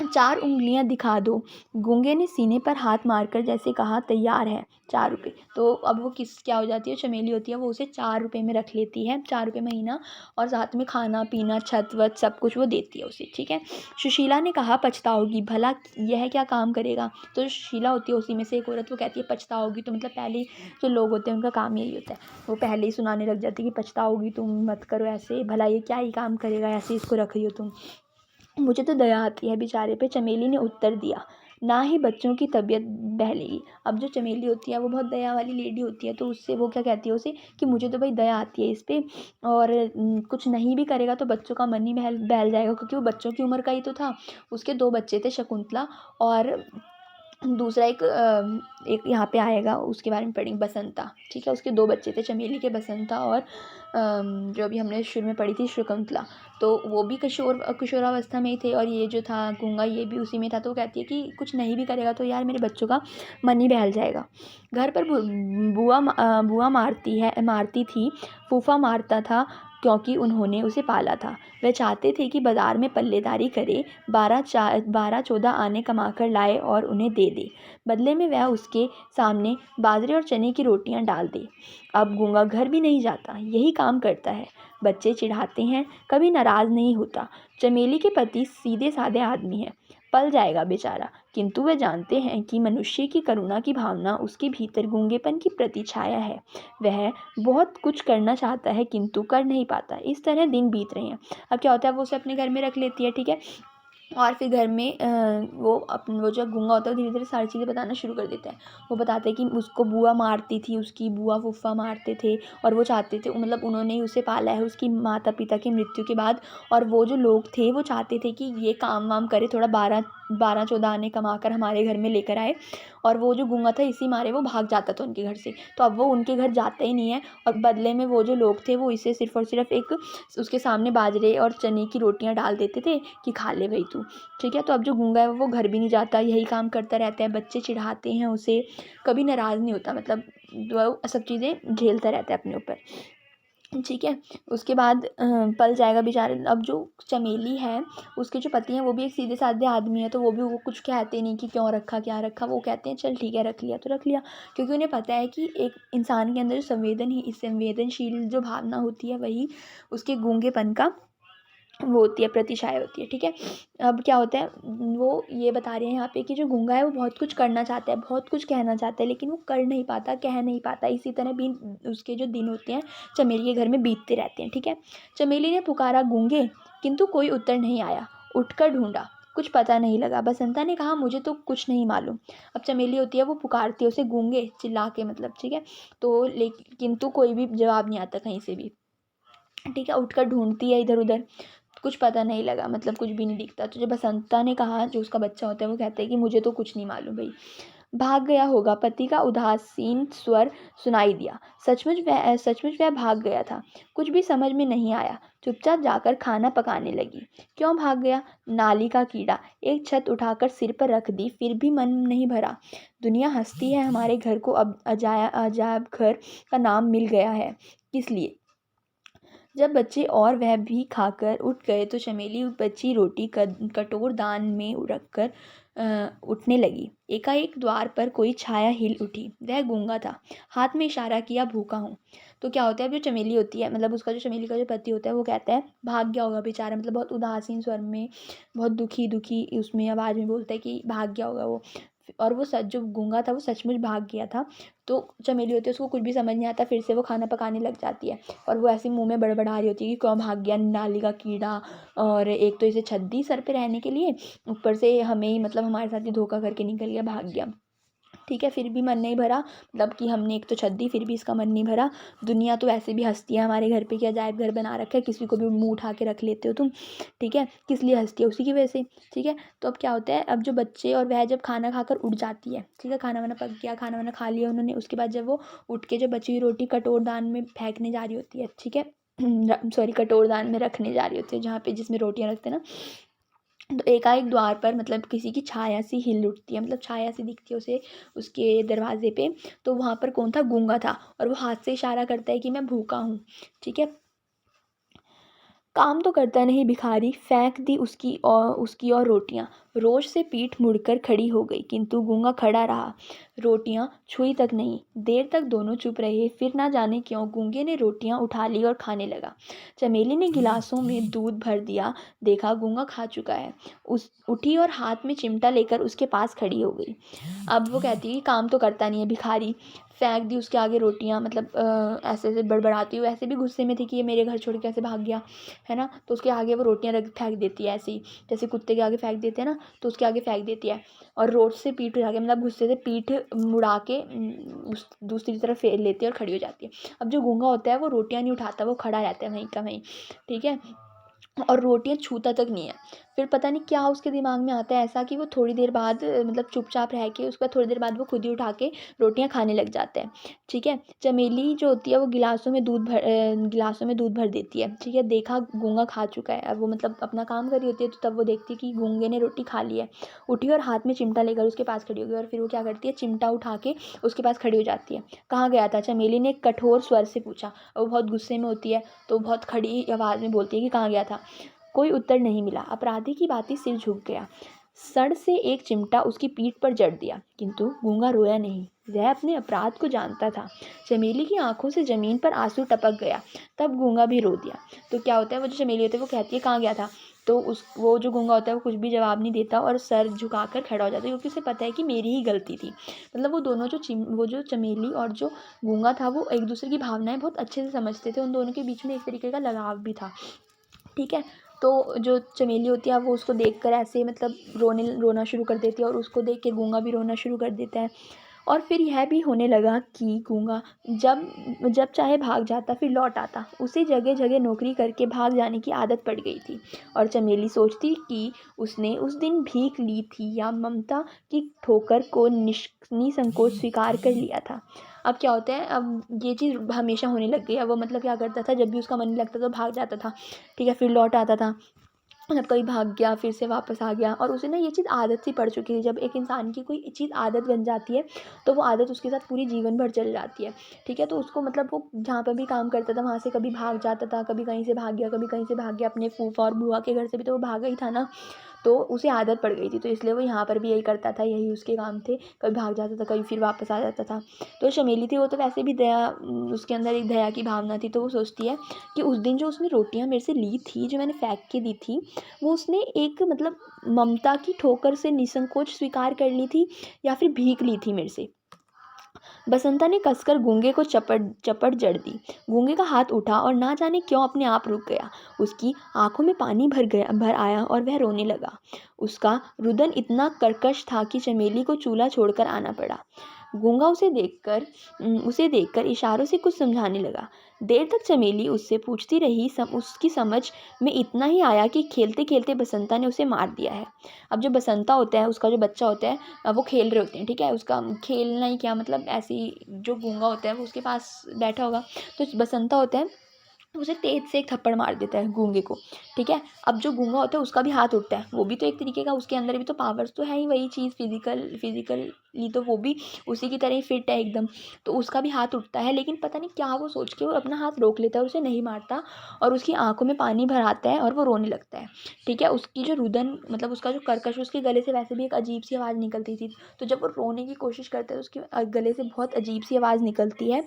4 उँगलियाँ दिखा दो। गूंगे ने सीने पर हाथ मारकर जैसे कहा, तैयार है, 4 रुपये। तो अब वो क्या हो जाती है, चमेली होती है वो उसे 4 रुपये में रख लेती है, 4 रुपये महीना, और साथ में खाना पीना छत वत सब कुछ वो देती है उसे, ठीक है। सुशीला ने कहा, पछताओगी, भला यह क्या काम करेगा? तो जो सुशीला होती है उसी में से एक औरत, वो कहती है पछताओगी, तो मतलब पहले जो लोग होते हैं उनका काम यही होता है, वो पहले ही सुनाने लग जाती है कि पछताओगी तुम, मत करो ऐसे, भला ये क्या ही काम करेगा, ऐसे इसको रख रही हो तुम, मुझे तो दया आती है बेचारे पे। चमेली ने उत्तर दिया, ना ही बच्चों की तबीयत बहलेगी। अब जो चमेली होती है वो बहुत दया वाली लेडी होती है, तो उससे वो क्या कहती है उसे कि मुझे तो भाई दया आती है इस पे, और कुछ नहीं भी करेगा तो बच्चों का मन ही बहल जाएगा, क्योंकि वो बच्चों की उम्र का ही तो था। उसके 2 बच्चे थे, शकुंतला और दूसरा एक यहाँ पे आएगा, उसके बारे में पढ़ेंगे, बसंता, ठीक है। उसके 2 बच्चे थे, चमेली के बसंता, और जो अभी हमने शुरू में पढ़ी थी शकुंतला। तो वो भी किशोरावस्था में ही थे, और ये जो था गूंगा ये भी उसी में था। तो वो कहती है कि कुछ नहीं भी करेगा तो यार मेरे बच्चों का मन ही बहल जाएगा। घर पर बुआ मारती थी, फूफा मारता था, क्योंकि उन्होंने उसे पाला था। वह चाहते थे कि बाजार में पल्लेदारी करे, 12-14 आने कमाकर लाए और उन्हें दे दे। बदले में वह उसके सामने बाजरे और चने की रोटियां डाल दे। अब गूंगा घर भी नहीं जाता, यही काम करता है। बच्चे चिढ़ाते हैं, कभी नाराज़ नहीं होता। चमेली के पति सीधे साधे आदमी हैं, पल जाएगा बेचारा, किंतु वे जानते हैं कि मनुष्य की करुणा की भावना उसके भीतर गूंगेपन की प्रतिछाया है। वह बहुत कुछ करना चाहता है किंतु कर नहीं पाता। इस तरह दिन बीत रहे हैं। अब क्या होता है, वो उसे अपने घर में रख लेती है, ठीक है। और फिर घर में वो जो गूंगा होता है, धीरे धीरे सारी चीज़ें बताना शुरू कर देता है। वो बताते हैं कि उसको बुआ मारती थी, उसकी बुआ फूफा मारते थे, और वो चाहते थे, मतलब उन्होंने ही उसे पाला है उसकी माता पिता की मृत्यु के बाद। और वो जो लोग थे वो चाहते थे कि ये काम वाम करे, थोड़ा 12-14 आने कमा कर हमारे घर में लेकर आए। और वो जो गूंगा था इसी मारे वो भाग जाता था उनके घर से। तो अब वो उनके घर जाता ही नहीं है, और बदले में वो जो लोग थे वो इसे सिर्फ़ और सिर्फ एक उसके सामने बाजरे और चने की रोटियां डाल देते थे कि खा ले भाई तू, ठीक है। तो अब जो गूंगा है वो घर भी नहीं जाता, यही काम करता रहता है। बच्चे चिढ़ाते हैं उसे, कभी नाराज़ नहीं होता, मतलब वो सब चीज़ें झेलता रहता है अपने ऊपर, ठीक है। उसके बाद पल जाएगा बेचारे। अब जो चमेली है, उसके जो पति हैं वो भी एक सीधे साधे आदमी है, तो वो भी वो कुछ कहते नहीं कि क्यों रखा क्या रखा। वो कहते हैं चल ठीक है, रख लिया तो रख लिया, क्योंकि उन्हें पता है कि एक इंसान के अंदर जो संवेदनशील जो भावना होती है वही उसके गूंगेपन का वो होती है, प्रतिछाया होती है, ठीक है। अब क्या होता है, वो ये बता रहे हैं यहाँ पे कि जो गूंगा है वो बहुत कुछ करना चाहता है, बहुत कुछ कहना चाहता है, लेकिन वो कर नहीं पाता, कह नहीं पाता। इसी तरह भी उसके जो दिन होते हैं चमेली के घर में बीतते रहते हैं, ठीक है। चमेली ने पुकारा गूंगे, किंतु कोई उत्तर नहीं आया। उठकर ढूंढा, कुछ पता नहीं लगा। बसंता ने कहा मुझे तो कुछ नहीं मालूम। अब चमेली होती है वो पुकारती है उसे गूंगे चिल्ला के, मतलब, ठीक है। तो लेकिन किंतु कोई भी जवाब नहीं आता कहीं से भी, ठीक है। उठकर ढूंढती है इधर उधर, कुछ पता नहीं लगा, मतलब कुछ भी नहीं दिखता। तो जब बसंता ने कहा, जो उसका बच्चा होता है वो कहता है कि मुझे तो कुछ नहीं मालूम भाई। भाग गया होगा, पति का उदासीन स्वर सुनाई दिया। सचमुच वह भाग गया था। कुछ भी समझ में नहीं आया। चुपचाप जाकर खाना पकाने लगी। क्यों भाग गया? नाली का कीड़ा। एक छत उठाकर सिर पर रख दी, फिर भी मन नहीं भरा। दुनिया हंसती है, हमारे घर को अब अजायब घर का नाम मिल गया है। किस लिए? जब बच्चे और वह भी खाकर उठ गए तो चमेली बची रोटी कटोर दान में रखकर उठने लगी। एकाएक द्वार पर कोई छाया हिल उठी। वह गूंगा था। हाथ में इशारा किया, भूखा हूँ। तो क्या होता है, जो चमेली होती है, मतलब उसका जो चमेली का जो पति होता है वो कहता है भाग गया होगा बेचारा, मतलब बहुत उदासीन स्वर में, बहुत दुखी दुखी उसमें आवाज़ में बोलता है कि भाग गया होगा वो। और वो सच जो गूंगा था वो सचमुच भाग गया था। तो चमेली होती है उसको कुछ भी समझ नहीं आता, फिर से वो खाना पकाने लग जाती है। और वो ऐसे मुंह में बड़बड़ा रही होती है कि क्यों भाग गया नाली का कीड़ा, और एक तो इसे छद्दी सर पे रहने के लिए, ऊपर से हमें ही, मतलब हमारे साथ ही धोखा करके निकल गया, भाग गया, ठीक है। फिर भी मन नहीं भरा, मतलब कि हमने एक तो छद्दी, फिर भी इसका मन नहीं भरा। दुनिया तो वैसे भी हंसती है हमारे घर पे, क्या अजायब घर बना रखा है, किसी को भी मुंह उठा के रख लेते हो तुम, ठीक है। किस लिए हंसती है? उसी की वजह से, ठीक है। तो अब क्या होता है, अब जो बच्चे और वह जब खाना खाकर उठ जाती है, ठीक है, खाना वाना पक गया, खाना वाना खा लिया उन्होंने, उसके बाद जब वो उठ के जो बची हुई रोटी कटोरदान में फेंकने जा रही होती है, ठीक है, सॉरी, कटोरदान में रखने जा रही होती है, जहाँ पे जिसमें रोटियां रखते हैं ना। तो एकाएक द्वार पर, मतलब किसी की छाया सी हिल उठती है, मतलब छाया सी दिखती है उसे उसके दरवाजे पे। तो वहाँ पर कौन था? गूंगा था। और वो हाथ से इशारा करता है कि मैं भूखा हूँ, ठीक है। काम तो करता नहीं भिखारी, फेंक दी उसकी और रोटियां। रोज से पीठ मुड़कर खड़ी हो गई, किंतु गूंगा खड़ा रहा, रोटियां छुई तक नहीं। देर तक दोनों चुप रहे, फिर ना जाने क्यों गूंगे ने रोटियां उठा ली और खाने लगा। चमेली ने गिलासों में दूध भर दिया, देखा गूंगा खा चुका है। उस उठी और हाथ में चिमटा लेकर उसके पास खड़ी हो गई। अब वो कहती है कि काम तो करता नहीं है भिखारी, फेंक दी उसके आगे रोटियां, मतलब ऐसे ऐसे बड़बड़ाती हुई, ऐसे भी गुस्से में थी कि ये मेरे घर छोड़ के ऐसे भाग गया, है ना। तो उसके आगे वो रोटियां रख फेंक देती है, ऐसे ही जैसे कुत्ते के आगे फेंक देते हैं ना, तो उसके आगे फेंक देती है। और रोड से पीठ उठा के, मतलब गुस्से से पीठ मुड़ा के उस दूसरी तरफ फेर लेती है और खड़ी हो जाती है। अब जो गूंगा होता है वो रोटियां नहीं उठाता, वो खड़ा रहता है वहीं का वहीं, ठीक है। और रोटियाँ छूता तक नहीं है। फिर पता नहीं क्या उसके दिमाग में आता है ऐसा कि वो थोड़ी देर बाद मतलब चुपचाप रह के उसके बाद थोड़ी देर बाद वो खुद ही उठा के रोटियाँ खाने लग जाता है, ठीक है। चमेली जो होती है वो गिलासों में दूध भर देती है, ठीक है। देखा गूंगा खा चुका है, अब वो मतलब अपना काम कर रही होती है, तो तब वो देखती है कि गूंगे ने रोटी खा ली है। उठी और हाथ में चिमटा लेकर उसके पास खड़ी हो गई, और फिर वो क्या करती है, चिमटा उठा के उसके पास खड़ी हो जाती है। कहाँ गया था, चमेली ने एक कठोर स्वर से पूछा। और वो बहुत गुस्से में होती है, तो बहुत खड़ी आवाज़ में बोलती है कि कहाँ गया था। कोई उत्तर नहीं मिला। अपराधी की भांति सिर झुक गया। सर से एक चिमटा उसकी पीठ पर जड़ दिया, किंतु गूंगा रोया नहीं। वह अपने अपराध को जानता था। चमेली की आंखों से जमीन पर आंसू टपक गया। तब गूंगा भी रो दिया। तो क्या होता है, वो जो चमेली होती है वो कहती है कहाँ गया था, तो वो जो गूंगा होता है वो कुछ भी जवाब नहीं देता और सर झुकाकर खड़ा हो जाता है, क्योंकि उसे पता है कि मेरी ही गलती थी। मतलब वो दोनों वो जो चमेली और जो गूंगा था वो एक दूसरे की भावनाएं बहुत अच्छे से समझते थे। उन दोनों के बीच में एक तरीके का लगाव भी था, ठीक है। तो जो चमेली होती है वो उसको देखकर ऐसे मतलब रोना शुरू कर देती है, और उसको देख के गूंगा भी रोना शुरू कर देता है। और फिर यह भी होने लगा कि गूंगा जब जब चाहे भाग जाता, फिर लौट आता। उसे जगह जगह नौकरी करके भाग जाने की आदत पड़ गई थी। और चमेली सोचती कि उसने उस दिन भीख ली थी या ममता की ठोकर को निसंकोच स्वीकार कर लिया था। अब क्या होता है, अब ये चीज़ हमेशा होने लग गई। अब वो मतलब क्या करता था, जब भी उसका मन नहीं लगता तो भाग जाता था, ठीक है। फिर लौट आता था, मतलब कहीं भाग गया फिर से वापस आ गया, और उसे ना ये चीज़ आदत सी पड़ चुकी थी। जब एक इंसान की कोई चीज़ आदत बन जाती है तो वो आदत उसके साथ पूरी जीवन भर चल जाती है, ठीक है। तो उसको मतलब वो जहाँ पर भी काम करता था वहाँ से कभी भाग जाता था, कभी कहीं से भाग गया, कभी कहीं से भाग गया। अपने फूफा और बुआ के घर से भी तो वो भागा ही था ना, तो उसे आदत पड़ गई थी। तो इसलिए वो यहाँ पर भी यही करता था, यही उसके काम थे। कभी भाग जाता था, कभी फिर वापस आ जाता था। तो चमेली थी वो तो वैसे भी उसके अंदर एक दया की भावना थी। तो वो सोचती है कि उस दिन जो उसने रोटियां मेरे से ली थी, जो मैंने फेंक के दी थी, वो उसने एक मतलब ममता की ठोकर से निसंकोच स्वीकार कर ली थी, या फिर भीख ली थी मेरे से। बसंता ने कसकर गूंगे को चपट चपट जड़ दी। गूंगे का हाथ उठा और ना जाने क्यों अपने आप रुक गया। उसकी आंखों में पानी भर आया और वह रोने लगा। उसका रुदन इतना कर्कश था कि चमेली को चूल्हा छोड़कर आना पड़ा। गूंगा उसे देखकर इशारों से कुछ समझाने लगा। देर तक चमेली उससे पूछती रही। उसकी समझ में इतना ही आया कि खेलते खेलते बसंता ने उसे मार दिया है। अब जो बसंता होता है, उसका जो बच्चा होता है, वो खेल रहे होते हैं, ठीक है। उसका खेलना ही क्या मतलब, ऐसे ही जो गूंगा होता है वो उसके पास बैठा होगा, तो बसंता होता है उसे तेज से एक थप्पड़ मार देता है गूंगे को, ठीक है। अब जो गूंगा होता है उसका भी हाथ उठता है, वो भी तो एक तरीके का, उसके अंदर भी तो पावर्स तो है ही, वही चीज़ फिजिकली तो वो भी उसी की तरह ही फिट है एकदम। तो उसका भी हाथ उठता है, लेकिन पता नहीं क्या वो सोच के वो अपना हाथ रोक लेता है और उसे नहीं मारता, और उसकी आंखों में पानी भर आता है और वो रोने लगता है, ठीक है। उसकी जो रुदन मतलब उसका जो कर्कश, उसके गले से वैसे भी एक अजीब सी आवाज़ निकलती थी। तो जब वो रोने की कोशिश करता है उसके गले से बहुत अजीब सी आवाज़ निकलती है,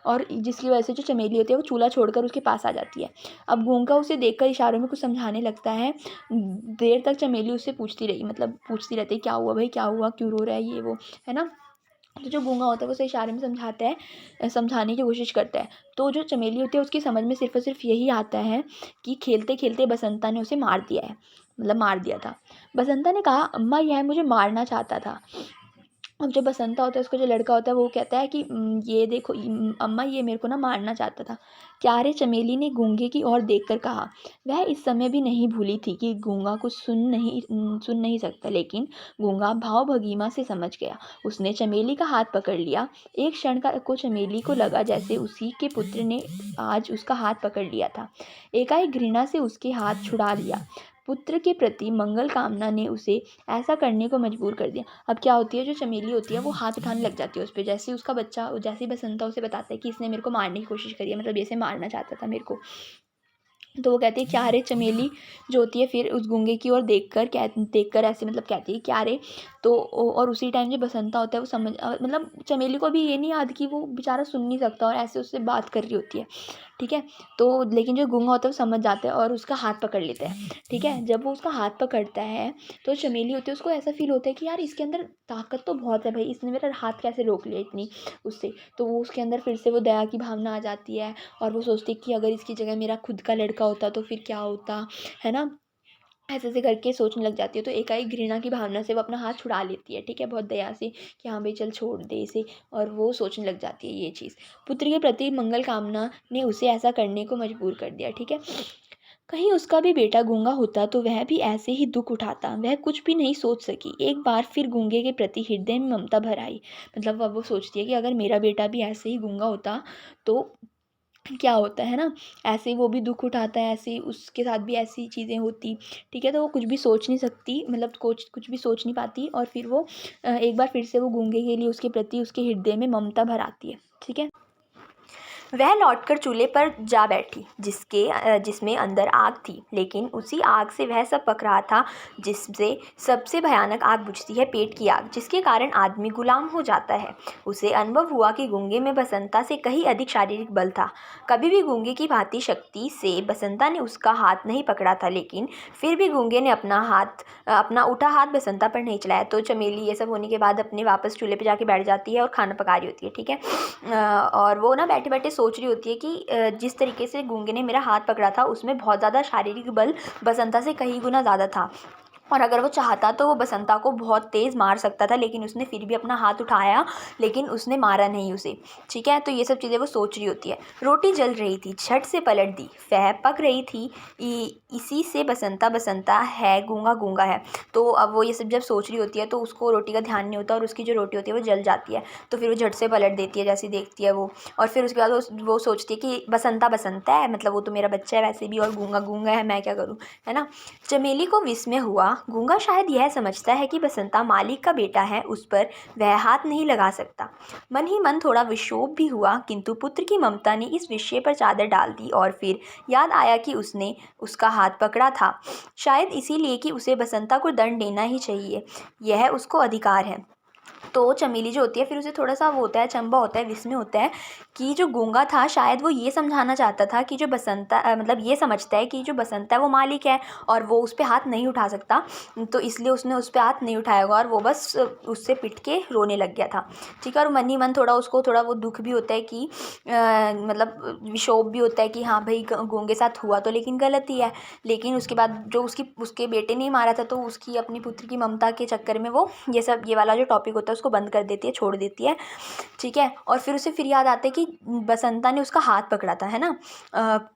और जिसकी वजह से जो चमेली होती है वो चूल्हा छोड़कर उसके पास आ जाती है। अब गूंगा उसे देखकर इशारों में कुछ समझाने लगता है। देर तक चमेली उससे पूछती रही, मतलब पूछती रहती क्या हुआ भाई, क्या हुआ, क्यों रो रहा है, ये वो, है ना। तो जो गूंगा होता है वो उसे इशारे में समझाता है, समझाने की कोशिश करता है। तो जो चमेली होती है उसकी समझ में सिर्फ और सिर्फ यही आता है कि खेलते खेलते बसंता ने उसे मार दिया है, मतलब मार दिया था। बसंता ने कहा, अम्मा यह मुझे मारना चाहता था। अब जो बसंता होता है उसका जो लड़का होता है वो कहता है कि ये देखो अम्मा, ये मेरे को ना मारना चाहता था। क्या रे, चमेली ने गूंगे की ओर देखकर कहा। वह इस समय भी नहीं भूली थी कि गूंगा कुछ सुन नहीं सकता, लेकिन गूंगा भाव भंगिमा से समझ गया। उसने चमेली का हाथ पकड़ लिया। एक क्षण का को चमेली को लगा जैसे उसी के पुत्र ने आज उसका हाथ पकड़ लिया था। एकाएक घृणा से उसके हाथ छुड़ा लिया। पुत्र के प्रति मंगल कामना ने उसे ऐसा करने को मजबूर कर दिया। अब क्या होती है, जो चमेली होती है वो हाथ उठाने लग जाती है उस पर, जैसे ही उसका बच्चा, जैसे ही बसंता उसे बताता है कि इसने मेरे को मारने की कोशिश करी है, मतलब जैसे मारना चाहता था मेरे को। तो वो कहती है क्या रे, चमेली जो होती है फिर उस गूंगे की ओर देखकर ऐसे मतलब कहती है क्या रे। तो और उसी टाइम जो बसंता होता है वो मतलब चमेली को भी ये नहीं याद कि वो बेचारा सुन नहीं सकता और ऐसे उससे बात कर रही होती है, ठीक है। तो लेकिन जो गूंगा होता है वो समझ जाता है और उसका हाथ पकड़ लेता है, ठीक है। जब वो उसका हाथ पकड़ता है तो चमेली होती है उसको ऐसा फील होता है कि यार इसके अंदर ताकत तो बहुत है भाई, इसने मेरा हाथ कैसे रोक लिया इतनी उससे। तो वो उसके अंदर फिर से वो दया की भावना आ जाती है, और वो सोचती है कि अगर इसकी जगह मेरा खुद का लड़का होता तो फिर क्या होता, है ना। ऐसे ऐसे करके सोचने लग जाती है। तो एकाएक घृणा की भावना से वो अपना हाथ छुड़ा लेती है, ठीक है, बहुत दया से कि हाँ भाई चल छोड़ दे इसे। और वो सोचने लग जाती है ये चीज़। पुत्र के प्रति मंगल कामना ने उसे ऐसा करने को मजबूर कर दिया, ठीक है। कहीं उसका भी बेटा गूंगा होता तो वह भी ऐसे ही दुख उठाता। वह कुछ भी नहीं सोच सकी। एक बार फिर गूंगे के प्रति हृदय में ममता भर आई। मतलब अब वो सोचती है कि अगर मेरा बेटा भी ऐसे ही गूंगा होता तो क्या होता है ना, ऐसे ही वो भी दुख उठाता है, ऐसे ही उसके साथ भी ऐसी चीज़ें होती। ठीक है, तो वो कुछ भी सोच नहीं सकती, मतलब कुछ भी सोच नहीं पाती, और फिर वो एक बार फिर से वो गूंगे के लिए उसके प्रति उसके हृदय में ममता भर आती है। ठीक है, वह लौटकर चूल्हे पर जा बैठी जिसमें अंदर आग थी, लेकिन उसी आग से वह सब पक रहा था जिससे सबसे भयानक आग बुझती है, पेट की आग, जिसके कारण आदमी गुलाम हो जाता है। उसे अनुभव हुआ कि गूंगे में बसंता से कहीं अधिक शारीरिक बल था। कभी भी गूंगे की भांति शक्ति से बसंता ने उसका हाथ नहीं पकड़ा था, लेकिन फिर भी गूंगे ने अपना उठा हाथ बसंता पर नहीं चलाया। तो चमेली ये सब होने के बाद अपने वापस चूल्हे पे जाके बैठ जाती है और खाना पका रही होती है। ठीक है, और वो ना बैठे बैठे सोच रही होती है कि जिस तरीके से गूंगे ने मेरा हाथ पकड़ा था उसमें बहुत ज़्यादा शारीरिक बल बसंता से कई गुना ज़्यादा था, और अगर वो चाहता तो वो बसंता को बहुत तेज़ मार सकता था, लेकिन उसने फिर भी अपना हाथ उठाया, लेकिन उसने मारा नहीं उसे। ठीक है, तो ये सब चीज़ें वो सोच रही होती है। रोटी जल रही थी, झट से पलट दी, वह पक रही थी। इसी से बसंता बसंता है, गूंगा गूंगा है। तो अब वो ये सब जब सोच रही होती है तो उसको रोटी का ध्यान नहीं होता, और उसकी जो रोटी होती है वो जल जाती है। तो फिर वो झट से पलट देती है जैसे देखती है वो, और फिर उसके बाद वो सोचती है कि बसंता बसंता है, मतलब वो तो मेरा बच्चा है वैसे भी, और गूंगा गूंगा है, मैं क्या करूँ, है ना। चमेली को विस्मय हुआ। गूंगा शायद यह समझता है कि बसंता मालिक का बेटा है, उस पर वह हाथ नहीं लगा सकता। मन ही मन थोड़ा विक्षोभ भी हुआ, किंतु पुत्र की ममता ने इस विषय पर चादर डाल दी, और फिर याद आया कि उसने उसका हाथ पकड़ा था, शायद इसीलिए कि उसे बसंता को दंड देना ही चाहिए, यह उसको अधिकार है। तो चमेली जो होती है फिर उसे थोड़ा सा वो होता है, अचंभा होता है, विस्मय होता है कि जो गूंगा था शायद वो ये समझाना चाहता था कि जो बसंता मतलब ये समझता है कि जो बसंता है वो मालिक है और वो उस पर हाथ नहीं उठा सकता, तो इसलिए उसने उस पर हाथ नहीं उठाया होगा, और वो बस उससे पिट के रोने लग गया था। ठीक है, और मन ही मन उसको थोड़ा वो दुख भी होता है कि मतलब विक्षोभ भी होता है कि हाँ भाई गूंगे साथ हुआ तो लेकिन गलत ही है, लेकिन उसके बाद जो उसके बेटे ने मारा था तो उसकी अपनी पुत्र की ममता के चक्कर में वो ये वाला जो टॉपिक होता है उसको बंद कर देती है, छोड़ देती है। ठीक है, और फिर उसे फिर याद आता है कि बसंता ने उसका हाथ पकड़ा था, है ना।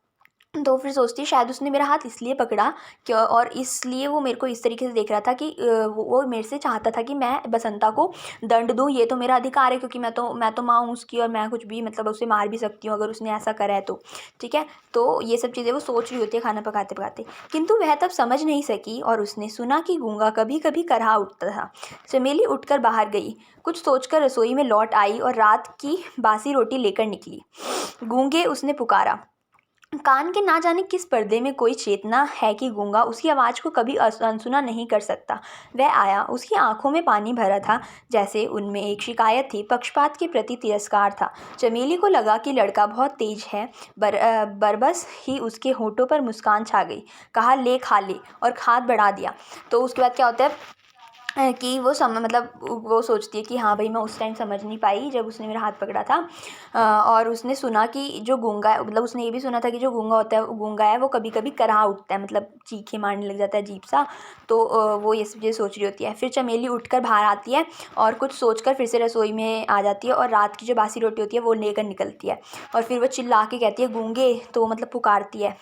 तो फिर सोचती है शायद उसने मेरा हाथ इसलिए पकड़ा कि, और इसलिए वो मेरे को इस तरीके से देख रहा था कि वो मेरे से चाहता था कि मैं बसंता को दंड दूँ, ये तो मेरा अधिकार है, क्योंकि मैं तो माँ हूँ उसकी, और मैं कुछ भी मतलब उसे मार भी सकती हूँ अगर उसने ऐसा करा है तो। ठीक है, तो ये सब चीज़ें वो सोच रही होती है खाना पकाते पकाते, किंतु वह तब समझ नहीं सकी, और उसने सुना कि गूंगा कभी कभी करहा उठता था। चमेली उठकर बाहर गई, कुछ सोचकर रसोई में लौट आई और रात की बासी रोटी लेकर निकली। गूंगे, उसने पुकारा। कान के ना जाने किस पर्दे में कोई चेतना है कि गूंगा उसकी आवाज़ को कभी अनसुना नहीं कर सकता। वह आया, उसकी आंखों में पानी भरा था, जैसे उनमें एक शिकायत थी, पक्षपात के प्रति तिरस्कार था। चमेली को लगा कि लड़का बहुत तेज है, बरबस ही उसके होठों पर मुस्कान छा गई। कहा, ले खा ले, और हाथ बढ़ा दिया। तो उसके बाद क्या होता है कि मतलब वो सोचती है कि हाँ भाई मैं उस टाइम समझ नहीं पाई जब उसने मेरा हाथ पकड़ा था, और उसने सुना कि जो गूंगा मतलब उसने ये भी सुना था कि जो गूंगा है वो कभी कभी करहा उठता है, मतलब चीखे मारने लग जाता है अजीब सा। तो वो ये सोच रही होती है। फिर चमेली उठकर बाहर आती है और कुछ सोचकर फिर से रसोई में आ जाती है, और रात की जो बासी रोटी होती है वो लेकर निकलती है, और फिर वो चिल्ला के कहती है, गूंगे, तो मतलब पुकारती है।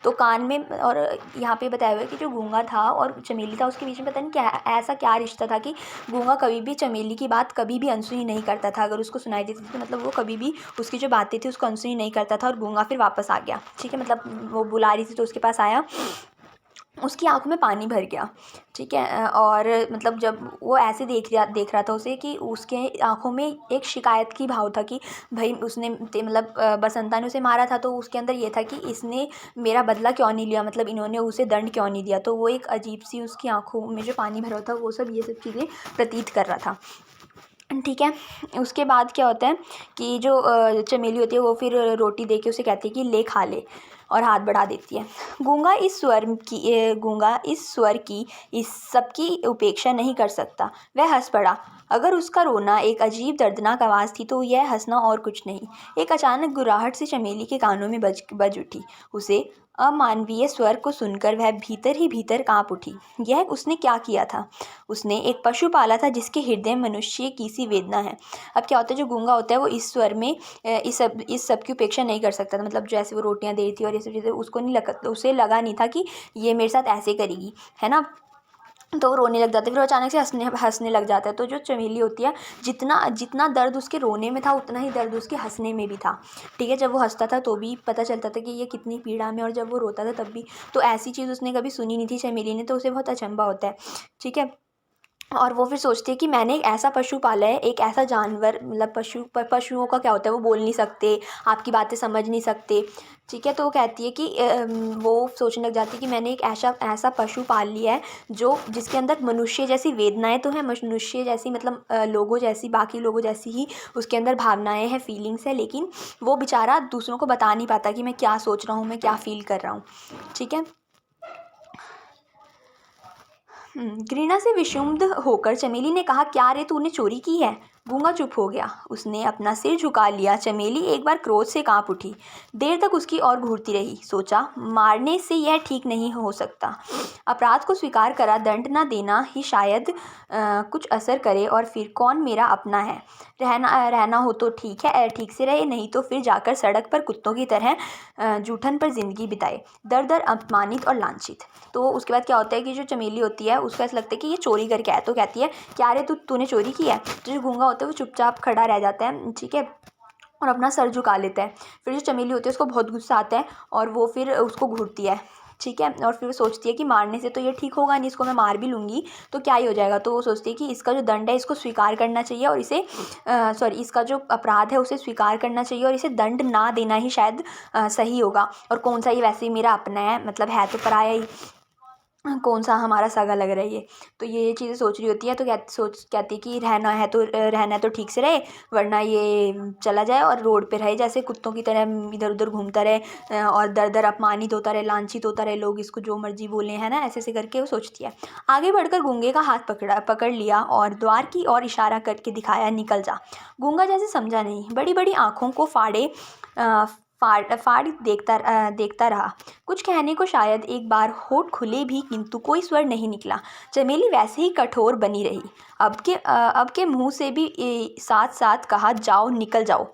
तो कान में, और यहाँ पे बताया हुआ है कि जो गूंगा था और चमेली था उसके बीच में पता नहीं क्या ऐसा क्या रिश्ता था कि गूंगा कभी भी चमेली की बात कभी भी अनसुनी नहीं करता था। अगर उसको सुनाई देती थी तो मतलब वो कभी भी उसकी जो बातें थी उसको अनसुनी नहीं करता था, और गूंगा फिर वापस आ गया। ठीक है, मतलब वो बुला रही थी तो उसके पास आया, उसकी आंखों में पानी भर गया। ठीक है, और मतलब जब वो ऐसे देख रहा था उसे कि उसके आंखों में एक शिकायत की भाव था कि भाई उसने मतलब बसंता ने उसे मारा था, तो उसके अंदर ये था कि इसने मेरा बदला क्यों नहीं लिया, मतलब इन्होंने उसे दंड क्यों नहीं दिया। तो वो एक अजीब सी उसकी आंखों में जो पानी भरा था वो सब ये सब चीज़ें प्रतीत कर रहा था। ठीक है, उसके बाद क्या होता है कि जो चमेली होती है वो फिर रोटी दे के उसे कहती है कि ले खा ले, और हाथ बढ़ा देती है। गूंगा इस स्वर की इस सब की उपेक्षा नहीं कर सकता। वह हंस पड़ा। अगर उसका रोना एक अजीब दर्दनाक आवाज़ थी तो यह हंसना और कुछ नहीं। एक अचानक गुर्राहट से चमेली के कानों में बज उठी। उसे अमानवीय स्वर को सुनकर वह भीतर ही भीतर काँप उठी। यह उसने क्या किया था? उसने एक पशु पाला था जिसके हृदय में मनुष्य की सी वेदना है। अब क्या होता है, जो गूंगा होता है वो इस स्वर में इस सब की उपेक्षा नहीं कर सकता था। मतलब जैसे वो रोटियां दे रही थी और ये सब चीज़ें, उसको नहीं लगा, उसे लगा नहीं था कि ये मेरे साथ ऐसे करेगी, है ना। तो वो रोने लग जाता है, फिर वो अचानक से हंसने हंसने लग जाता है। तो जो चमेली होती है, जितना जितना दर्द उसके रोने में था उतना ही दर्द उसके हंसने में भी था। ठीक है, जब वो हंसता था तो भी पता चलता था कि ये कितनी पीड़ा में, और जब वो रोता था तब भी। तो ऐसी चीज़ उसने कभी सुनी नहीं थी चमेली ने, तो उसे बहुत अचंभा होता है। ठीक है, और वो फिर सोचती है कि मैंने एक ऐसा पशु पाला है, एक ऐसा जानवर, मतलब पशुओं का क्या होता है, वो बोल नहीं सकते, आपकी बातें समझ नहीं सकते। ठीक है, तो वो कहती है कि वो सोचने लग जाती है कि मैंने एक ऐसा ऐसा पशु पाल लिया है जो जिसके अंदर मनुष्य जैसी वेदनाएं तो हैं, मनुष्य जैसी, मतलब लोगों जैसी, बाकी लोगों जैसी ही उसके अंदर भावनाएं हैं, फीलिंग्स है, लेकिन वो बेचारा दूसरों को बता नहीं पाता कि मैं क्या सोच रहा हूँ, मैं क्या फील कर रहा हूँ। ठीक है, घृणा से विषुम्ध होकर चमेली ने कहा, क्या रे, तूने चोरी की है? गूंगा चुप हो गया, उसने अपना सिर झुका लिया। चमेली एक बार क्रोध से कांप उठी, देर तक उसकी ओर घूरती रही। सोचा, मारने से यह ठीक नहीं हो सकता, अपराध को स्वीकार करा, दंड न देना ही शायद कुछ असर करे, और फिर कौन मेरा अपना है। रहना हो तो ठीक है, ठीक से रहे, नहीं तो फिर जाकर सड़क पर कुत्तों की तरह जूठन पर जिंदगी बिताए, दर दर अपमानित और लांछित। तो उसके बाद क्या होता है कि जो चमेली होती है उसको ऐसा लगता है कि ये चोरी करके आया, तो कहती है, क्या रे, तूने चोरी की है? तो जो गूंगा होता है वो चुपचाप खड़ा रह जाता है। ठीक है, और अपना सर झुका लेता है। फिर जो चमेली होती है उसको बहुत गुस्सा आता है और वो फिर उसको घूरती है। ठीक है, और फिर वो सोचती है कि मारने से तो ये ठीक होगा नहीं, इसको मैं मार भी लूँगी तो क्या ही हो जाएगा। तो वो सोचती है कि इसका जो दंड है इसको स्वीकार करना चाहिए, और इसे इसका जो अपराध है उसे स्वीकार करना चाहिए, और इसे दंड ना देना ही शायद सही होगा। और कौन सा ये वैसे ही मेरा अपना है, मतलब है तो पराया ही, कौन सा हमारा सगा लग रहा है ये। तो ये चीज़ें सोच रही होती है, तो कहती है कि रहना है तो ठीक से रहे, वरना ये चला जाए और रोड पे रहे जैसे कुत्तों की तरह, इधर उधर घूमता रहे, और दर दर अपमानित होता रहे, लांछित होता रहे, लोग इसको जो मर्जी बोले, है ना, ऐसे ऐसे करके वो सोचती है। आगे बढ़कर गूंगे का हाथ पकड़ लिया और द्वार की ओर इशारा करके दिखाया, निकल जा। गूंगा जैसे समझा नहीं, बड़ी बड़ी आँखों को अ, फाड़ देखता रहा। कुछ कहने को शायद एक बार होठ खुले भी, किंतु कोई स्वर नहीं निकला। चमेली वैसे ही कठोर बनी रही। अब के मुंह से भी साथ साथ कहा, जाओ, निकल जाओ।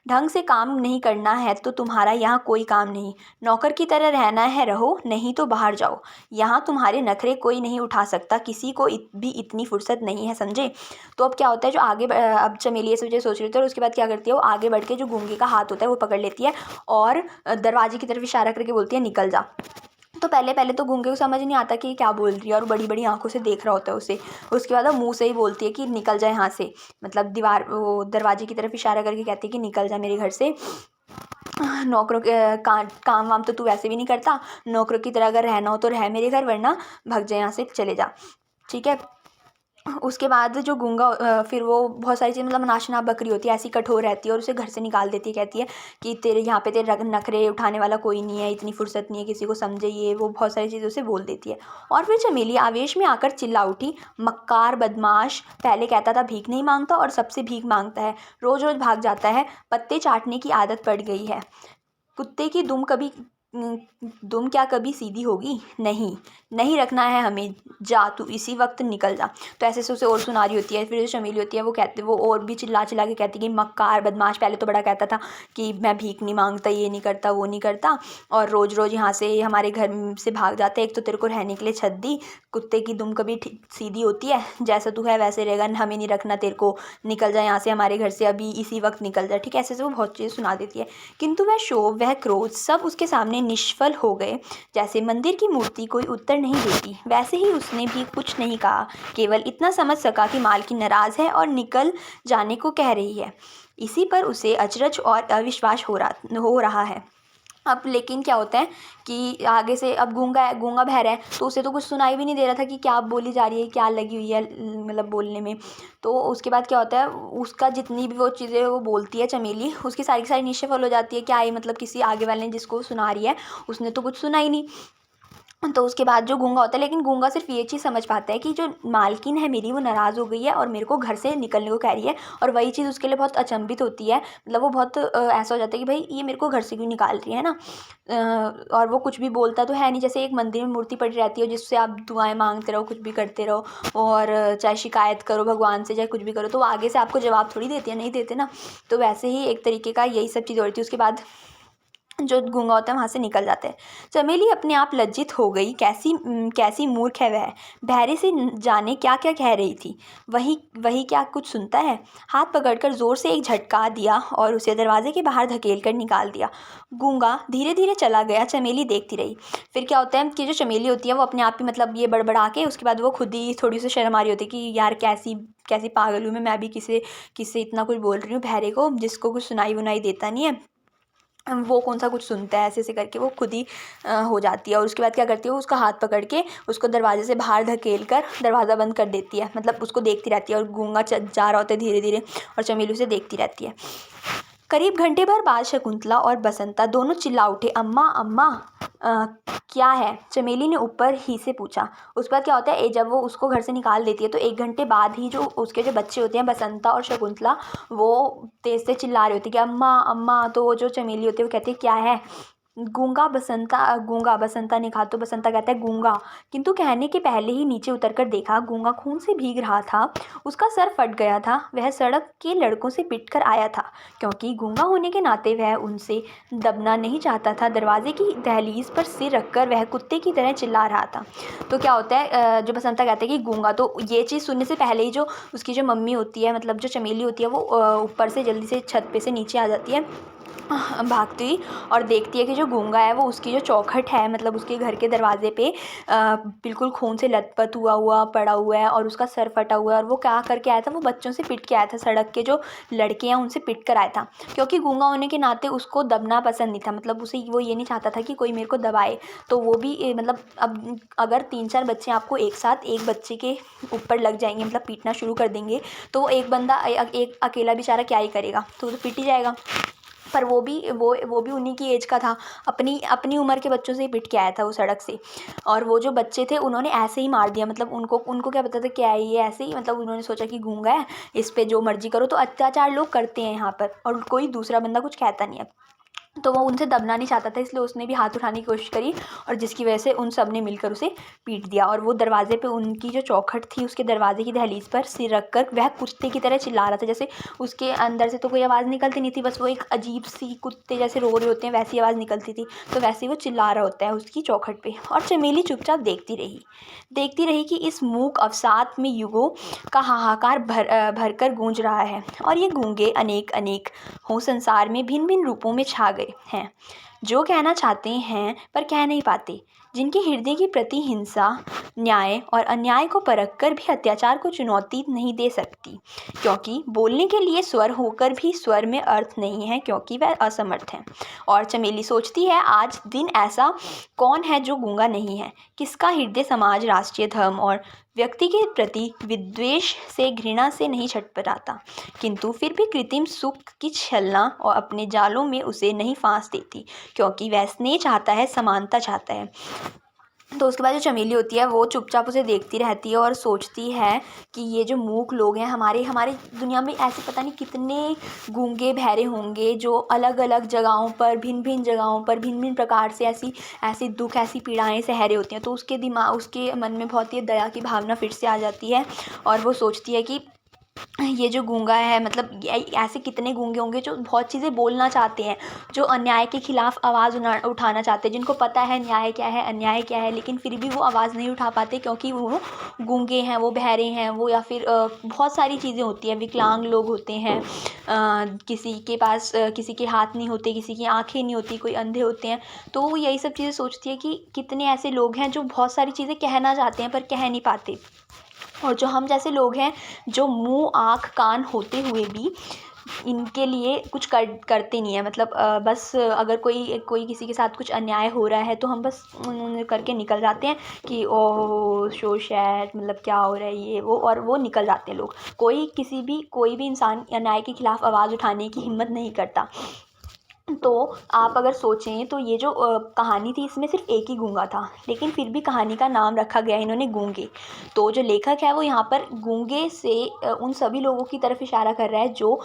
ढंग से काम नहीं करना है तो तुम्हारा यहाँ कोई काम नहीं। नौकर की तरह रहना है, रहो, नहीं तो बाहर जाओ। यहाँ तुम्हारे नखरे कोई नहीं उठा सकता, किसी को भी इतनी फुर्सत नहीं है, समझे। तो अब क्या होता है, जो अब चमेली ये सोच रही थी, और उसके बाद क्या करती है, वो आगे बढ़ के जो गूंगे का हाथ होता है वो पकड़ लेती है और दरवाजे की तरफ इशारा करके बोलती है, निकल जा। तो पहले पहले तो गूंगे को समझ नहीं आता कि ये क्या बोल रही है, और बड़ी बड़ी आंखों से देख रहा होता है उसे। उसके बाद वो मुंह से ही बोलती है कि निकल जाए यहाँ से, मतलब वो दरवाजे की तरफ इशारा करके कहती है कि निकल जा मेरे घर से। नौकरों के काम वाम तो तू वैसे भी नहीं करता, नौकरों की तरह अगर रहना हो तो रह मेरे घर, वरना भग जा यहाँ से, चले जा। ठीक है, उसके बाद जो गूंगा फिर वो बहुत सारी चीज़, मतलब नाशना बकरी होती है, ऐसी कठोर रहती है, और उसे घर से निकाल देती है। कहती है कि तेरे यहाँ पे तेरे नखरे उठाने वाला कोई नहीं है, इतनी फुर्सत नहीं है किसी को, समझे, ये वो बहुत सारी चीज़ें उसे बोल देती है। और फिर चमेली आवेश में आकर चिल्ला उठी, मक्कार, बदमाश, पहले कहता था भीख नहीं मांगता और सबसे भीख मांगता है, रोज रोज भाग जाता है, पत्ते चाटने की आदत पड़ गई है। कुत्ते की दुम क्या कभी सीधी होगी? नहीं, नहीं रखना है हमें, जा तू इसी वक्त निकल जा। तो ऐसे से उसे और सुना रही होती है। फिर जो चमेली होती है वो और भी चिल्ला चिल्ला के कहती है कि मक्कार, बदमाश, पहले तो बड़ा कहता था कि मैं भीख नहीं मांगता, ये नहीं करता, वो नहीं करता, और रोज रोज यहाँ से हमारे घर से भाग जाते, एक तो तेरे को रहने के लिए छत दी, कुत्ते की दुम कभी सीधी होती है, जैसा तू है वैसे रहेगा, हमें नहीं रखना तेरे को, निकल जा यहाँ से हमारे घर से, अभी इसी वक्त निकल जा। ठीक है, ऐसे से वो बहुत चीज़ें सुना देती है। किंतु वह शोभ, वह क्रोध, सब उसके सामने निष्फल हो गए। जैसे मंदिर की मूर्ति कोई उत्तर नहीं देती, वैसे ही उसने भी कुछ नहीं कहा, केवल इतना समझ सका कि मालकिन नाराज है और निकल जाने को कह रही है। इसी पर उसे अचरज और अविश्वास हो रहा है। अब लेकिन क्या होता है कि आगे से अब गूंगा बहरा है, तो उसे तो कुछ सुनाई भी नहीं दे रहा था कि क्या बोली जा रही है, क्या लगी हुई है, मतलब बोलने में। तो उसके बाद क्या होता है, उसका जितनी भी वो चीज़ें वो बोलती है चमेली, उसकी सारी की सारी निश्चय फल हो जाती है। क्या है, मतलब किसी आगे वाले ने जिसको सुना रही है उसने तो कुछ सुना ही नहीं। तो उसके बाद जो गूंगा होता है, लेकिन गूंगा सिर्फ ये चीज़ समझ पाता है कि जो मालकिन है मेरी वो नाराज़ हो गई है और मेरे को घर से निकलने को कह रही है, और वही चीज़ उसके लिए बहुत अचंभित होती है। मतलब वो बहुत ऐसा हो जाता है कि भाई ये मेरे को घर से क्यों निकाल रही है ना। और वो कुछ भी बोलता तो है नहीं, जैसे एक मंदिर में मूर्ति पड़ी रहती है जिससे आप दुआएं मांगते रहो, कुछ भी करते रहो, और चाहे शिकायत करो भगवान से, चाहे कुछ भी करो, तो वो आगे से आपको जवाब थोड़ी देती है, नहीं देते ना। तो वैसे ही एक तरीके का यही सब चीज़ हो रही थी। उसके बाद जो गूंगा होता है वहाँ से निकल जाता है। चमेली अपने आप लज्जित हो गई, कैसी मूर्ख है वह, बहरे से जाने क्या क्या कह रही थी, वही वही क्या कुछ सुनता है। हाथ पकड़कर जोर से एक झटका दिया और उसे दरवाजे के बाहर धकेल कर निकाल दिया। गूंगा धीरे धीरे चला गया, चमेली देखती रही। फिर क्या होता है कि जो चमेली होती है वो अपने आप ही मतलब ये बड़बड़ा के उसके बाद वो खुद ही थोड़ी सी शर्म आ रही होती है कि यार कैसी कैसी पागल हूँ मैं भी किसे किससे इतना कुछ बोल रही हूँ, बहरे को जिसको कुछ सुनाई वुनाई देता नहीं है, वो कौन सा कुछ सुनता है, ऐसे ऐसे करके वो खुद ही हो जाती है। और उसके बाद क्या करती है, वो उसका हाथ पकड़ के उसको दरवाजे से बाहर धकेल कर दरवाज़ा बंद कर देती है। मतलब उसको देखती रहती है और गूंगा जा रहा होता है धीरे धीरे, और चमेली उसे देखती रहती है। करीब घंटे भर बाद शकुंतला और बसंता दोनों चिल्ला उठे, अम्मा अम्मा। क्या है, चमेली ने ऊपर ही से पूछा। उसके बाद क्या होता है, जब वो उसको घर से निकाल देती है तो 1 घंटे बाद ही जो उसके जो बच्चे होते हैं बसंता और शकुंतला, वो तेज़ से चिल्ला रहे होते हैं कि अम्मा अम्मा। तो वो जो चमेली होती है वो कहती है क्या है। गूंगा बसंता ने कहा, तो बसंता कहता है गूंगा। किंतु कहने के पहले ही नीचे उतरकर देखा, गूंगा खून से भीग रहा था। उसका सर फट गया था। वह सड़क के लड़कों से पिट कर आया था, क्योंकि गूंगा होने के नाते वह उनसे दबना नहीं चाहता था। दरवाजे की दहलीज पर सिर रखकर वह कुत्ते की तरह चिल्ला रहा था। तो क्या होता है, जो बसंता कहते हैं कि गूंगा, तो ये चीज़ सुनने से पहले ही जो उसकी जो मम्मी होती है, मतलब जो चमेली होती है, वो ऊपर से जल्दी से छत पे से नीचे आ जाती है भागती हुई, और देखती है कि जो गूंगा है वो उसकी जो चौखट है, मतलब उसके घर के दरवाजे पे बिल्कुल खून से लथपथ हुआ पड़ा हुआ है, और उसका सर फटा हुआ है। और वो क्या करके आया था, वो बच्चों से पिट के आया था, सड़क के जो लड़के हैं उनसे पिट कर आया था, क्योंकि गूंगा होने के नाते उसको दबना पसंद नहीं था। मतलब उसे वो ये नहीं चाहता था कि कोई मेरे को दबाए। तो वो भी मतलब अब अगर 3-4 बच्चे आपको एक साथ एक बच्चे के ऊपर लग जाएंगे, मतलब पीटना शुरू कर देंगे, तो वो एक बंदा एक अकेला बेचारा क्या ही करेगा, तो वो तो पिट ही जाएगा। पर वो भी उन्हीं की एज का था, अपनी अपनी उम्र के बच्चों से ही पिट के आया था वो सड़क से। और वो जो बच्चे थे उन्होंने ऐसे ही मार दिया, मतलब उनको क्या पता था क्या है ये, ऐसे ही मतलब उन्होंने सोचा कि गूंगा है, इस पे जो मर्जी करो। तो अत्याचार लोग करते हैं यहाँ पर, और कोई दूसरा बंदा कुछ कहता नहीं है। तो वो उनसे दबना नहीं चाहता था, इसलिए उसने भी हाथ उठाने की कोशिश करी, और जिसकी वजह से उन सब ने मिलकर उसे पीट दिया। और वो दरवाजे पे उनकी जो चौखट थी उसके दरवाजे की दहलीज पर सिर रखकर वह कुत्ते की तरह चिल्ला रहा था। जैसे उसके अंदर से तो कोई आवाज़ निकलती नहीं थी, बस वो एक अजीब सी कुत्ते जैसे रो रहे होते हैं वैसी आवाज़ निकलती थी। तो वैसे ही वो चिल्ला रहा होता है उसकी चौखट पे। और चमेली चुपचाप देखती रही कि इस मूक अवसाद में युगों का हाहाकार भर कर गूंज रहा है, और ये गूंगे अनेक अनेक हों संसार में भिन्न भिन्न रूपों में छा गए हैं, जो कहना चाहते हैं पर कह नहीं पाते, जिनके हृदय की प्रति हिंसा न्याय और अन्याय को परखकर भी अत्याचार को चुनौती नहीं दे सकती, क्योंकि बोलने के लिए स्वर होकर भी स्वर में अर्थ नहीं है, क्योंकि वह असमर्थ है। और चमेली सोचती है, आज दिन ऐसा कौन है जो गूंगा नहीं है, किसका हृदय समाज, राष्ट्रीय धर्म और व्यक्ति के प्रति विद्वेष से, घृणा से नहीं छटपटाता, किंतु फिर भी कृत्रिम सुख की छलना और अपने जालों में उसे नहीं फांस देती, क्योंकि वह स्नेह चाहता है, समानता चाहता है। तो उसके बाद जो चमेली होती है वो चुपचाप उसे देखती रहती है और सोचती है कि ये जो मूक लोग हैं, हमारे हमारे दुनिया में ऐसे पता नहीं कितने गूंगे बहरे होंगे, जो अलग अलग जगहों पर, भिन्न भिन्न जगहों पर, भिन्न भिन्न प्रकार से ऐसी दुख, ऐसी पीड़ाएं सह रहे होती हैं। तो उसके मन में बहुत ही दया की भावना फिर से आ जाती है, और वो सोचती है कि ये जो गूंगा है, मतलब ऐसे कितने गूंगे होंगे जो बहुत चीज़ें बोलना चाहते हैं, जो अन्याय के खिलाफ आवाज़ उठाना चाहते हैं, जिनको पता है न्याय क्या है, अन्याय क्या है, लेकिन फिर भी वो आवाज़ नहीं उठा पाते, क्योंकि वो गूंगे हैं, वो बहरे हैं, वो या फिर बहुत सारी चीज़ें होती हैं, विकलांग लोग होते हैं, किसी के पास किसी के हाथ नहीं होते, किसी की आंखें नहीं होती, कोई अंधे होते हैं। तो वो यही सब चीज़ें सोचती है कि कितने ऐसे लोग हैं जो बहुत सारी चीज़ें कहना चाहते हैं पर कह नहीं पाते, और जो हम जैसे लोग हैं जो मुंह आँख कान होते हुए भी इनके लिए कुछ करते नहीं है। मतलब बस अगर कोई किसी के साथ कुछ अन्याय हो रहा है तो हम बस करके निकल जाते हैं कि ओह सो सैड, मतलब क्या हो रहा है ये वो, और वो निकल जाते हैं लोग। कोई भी इंसान अन्याय के खिलाफ आवाज़ उठाने की हिम्मत नहीं करता। तो आप अगर सोचें तो ये जो कहानी थी इसमें सिर्फ एक ही गूंगा था, लेकिन फिर भी कहानी का नाम रखा गया है इन्होंने गूंगे। तो जो लेखक है वो यहाँ पर गूंगे से उन सभी लोगों की तरफ इशारा कर रहा है जो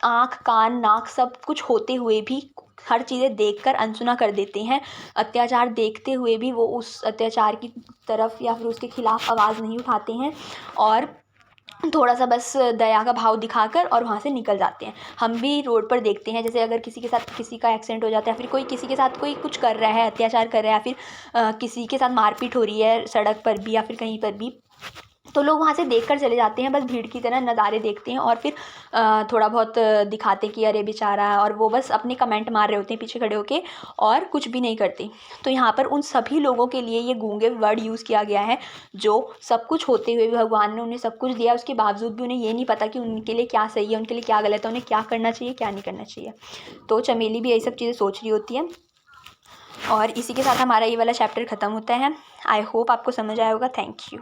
आँख कान नाक सब कुछ होते हुए भी हर चीज़ें देखकर अनसुना कर देते हैं। अत्याचार देखते हुए भी वो उस अत्याचार की तरफ या फिर उसके खिलाफ आवाज़ नहीं उठाते हैं और थोड़ा सा बस दया का भाव दिखाकर और वहाँ से निकल जाते हैं। हम भी रोड पर देखते हैं, जैसे अगर किसी के साथ किसी का एक्सीडेंट हो जाता है, फिर कोई किसी के साथ कोई कुछ कर रहा है, अत्याचार कर रहा है, या फिर किसी के साथ मारपीट हो रही है सड़क पर भी या फिर कहीं पर भी, तो लोग वहाँ से देखकर चले जाते हैं, बस भीड़ की तरह नज़ारे देखते हैं और फिर थोड़ा बहुत दिखाते कि अरे बेचारा, और वो बस अपने कमेंट मार रहे होते हैं पीछे खड़े होके और कुछ भी नहीं करते। तो यहाँ पर उन सभी लोगों के लिए ये गूंगे वर्ड यूज़ किया गया है, जो सब कुछ होते हुए भी भगवान ने उन्हें सब कुछ दिया, उसके बावजूद भी उन्हें ये नहीं पता कि उनके लिए क्या सही है, उनके लिए क्या गलत है, उन्हें क्या करना चाहिए क्या नहीं करना चाहिए। तो चमेली भी यही सब चीज़ें सोच रही होती है। और इसी के साथ हमारा ये वाला चैप्टर ख़त्म होता है। आई होप आपको समझ आया होगा। Thank you.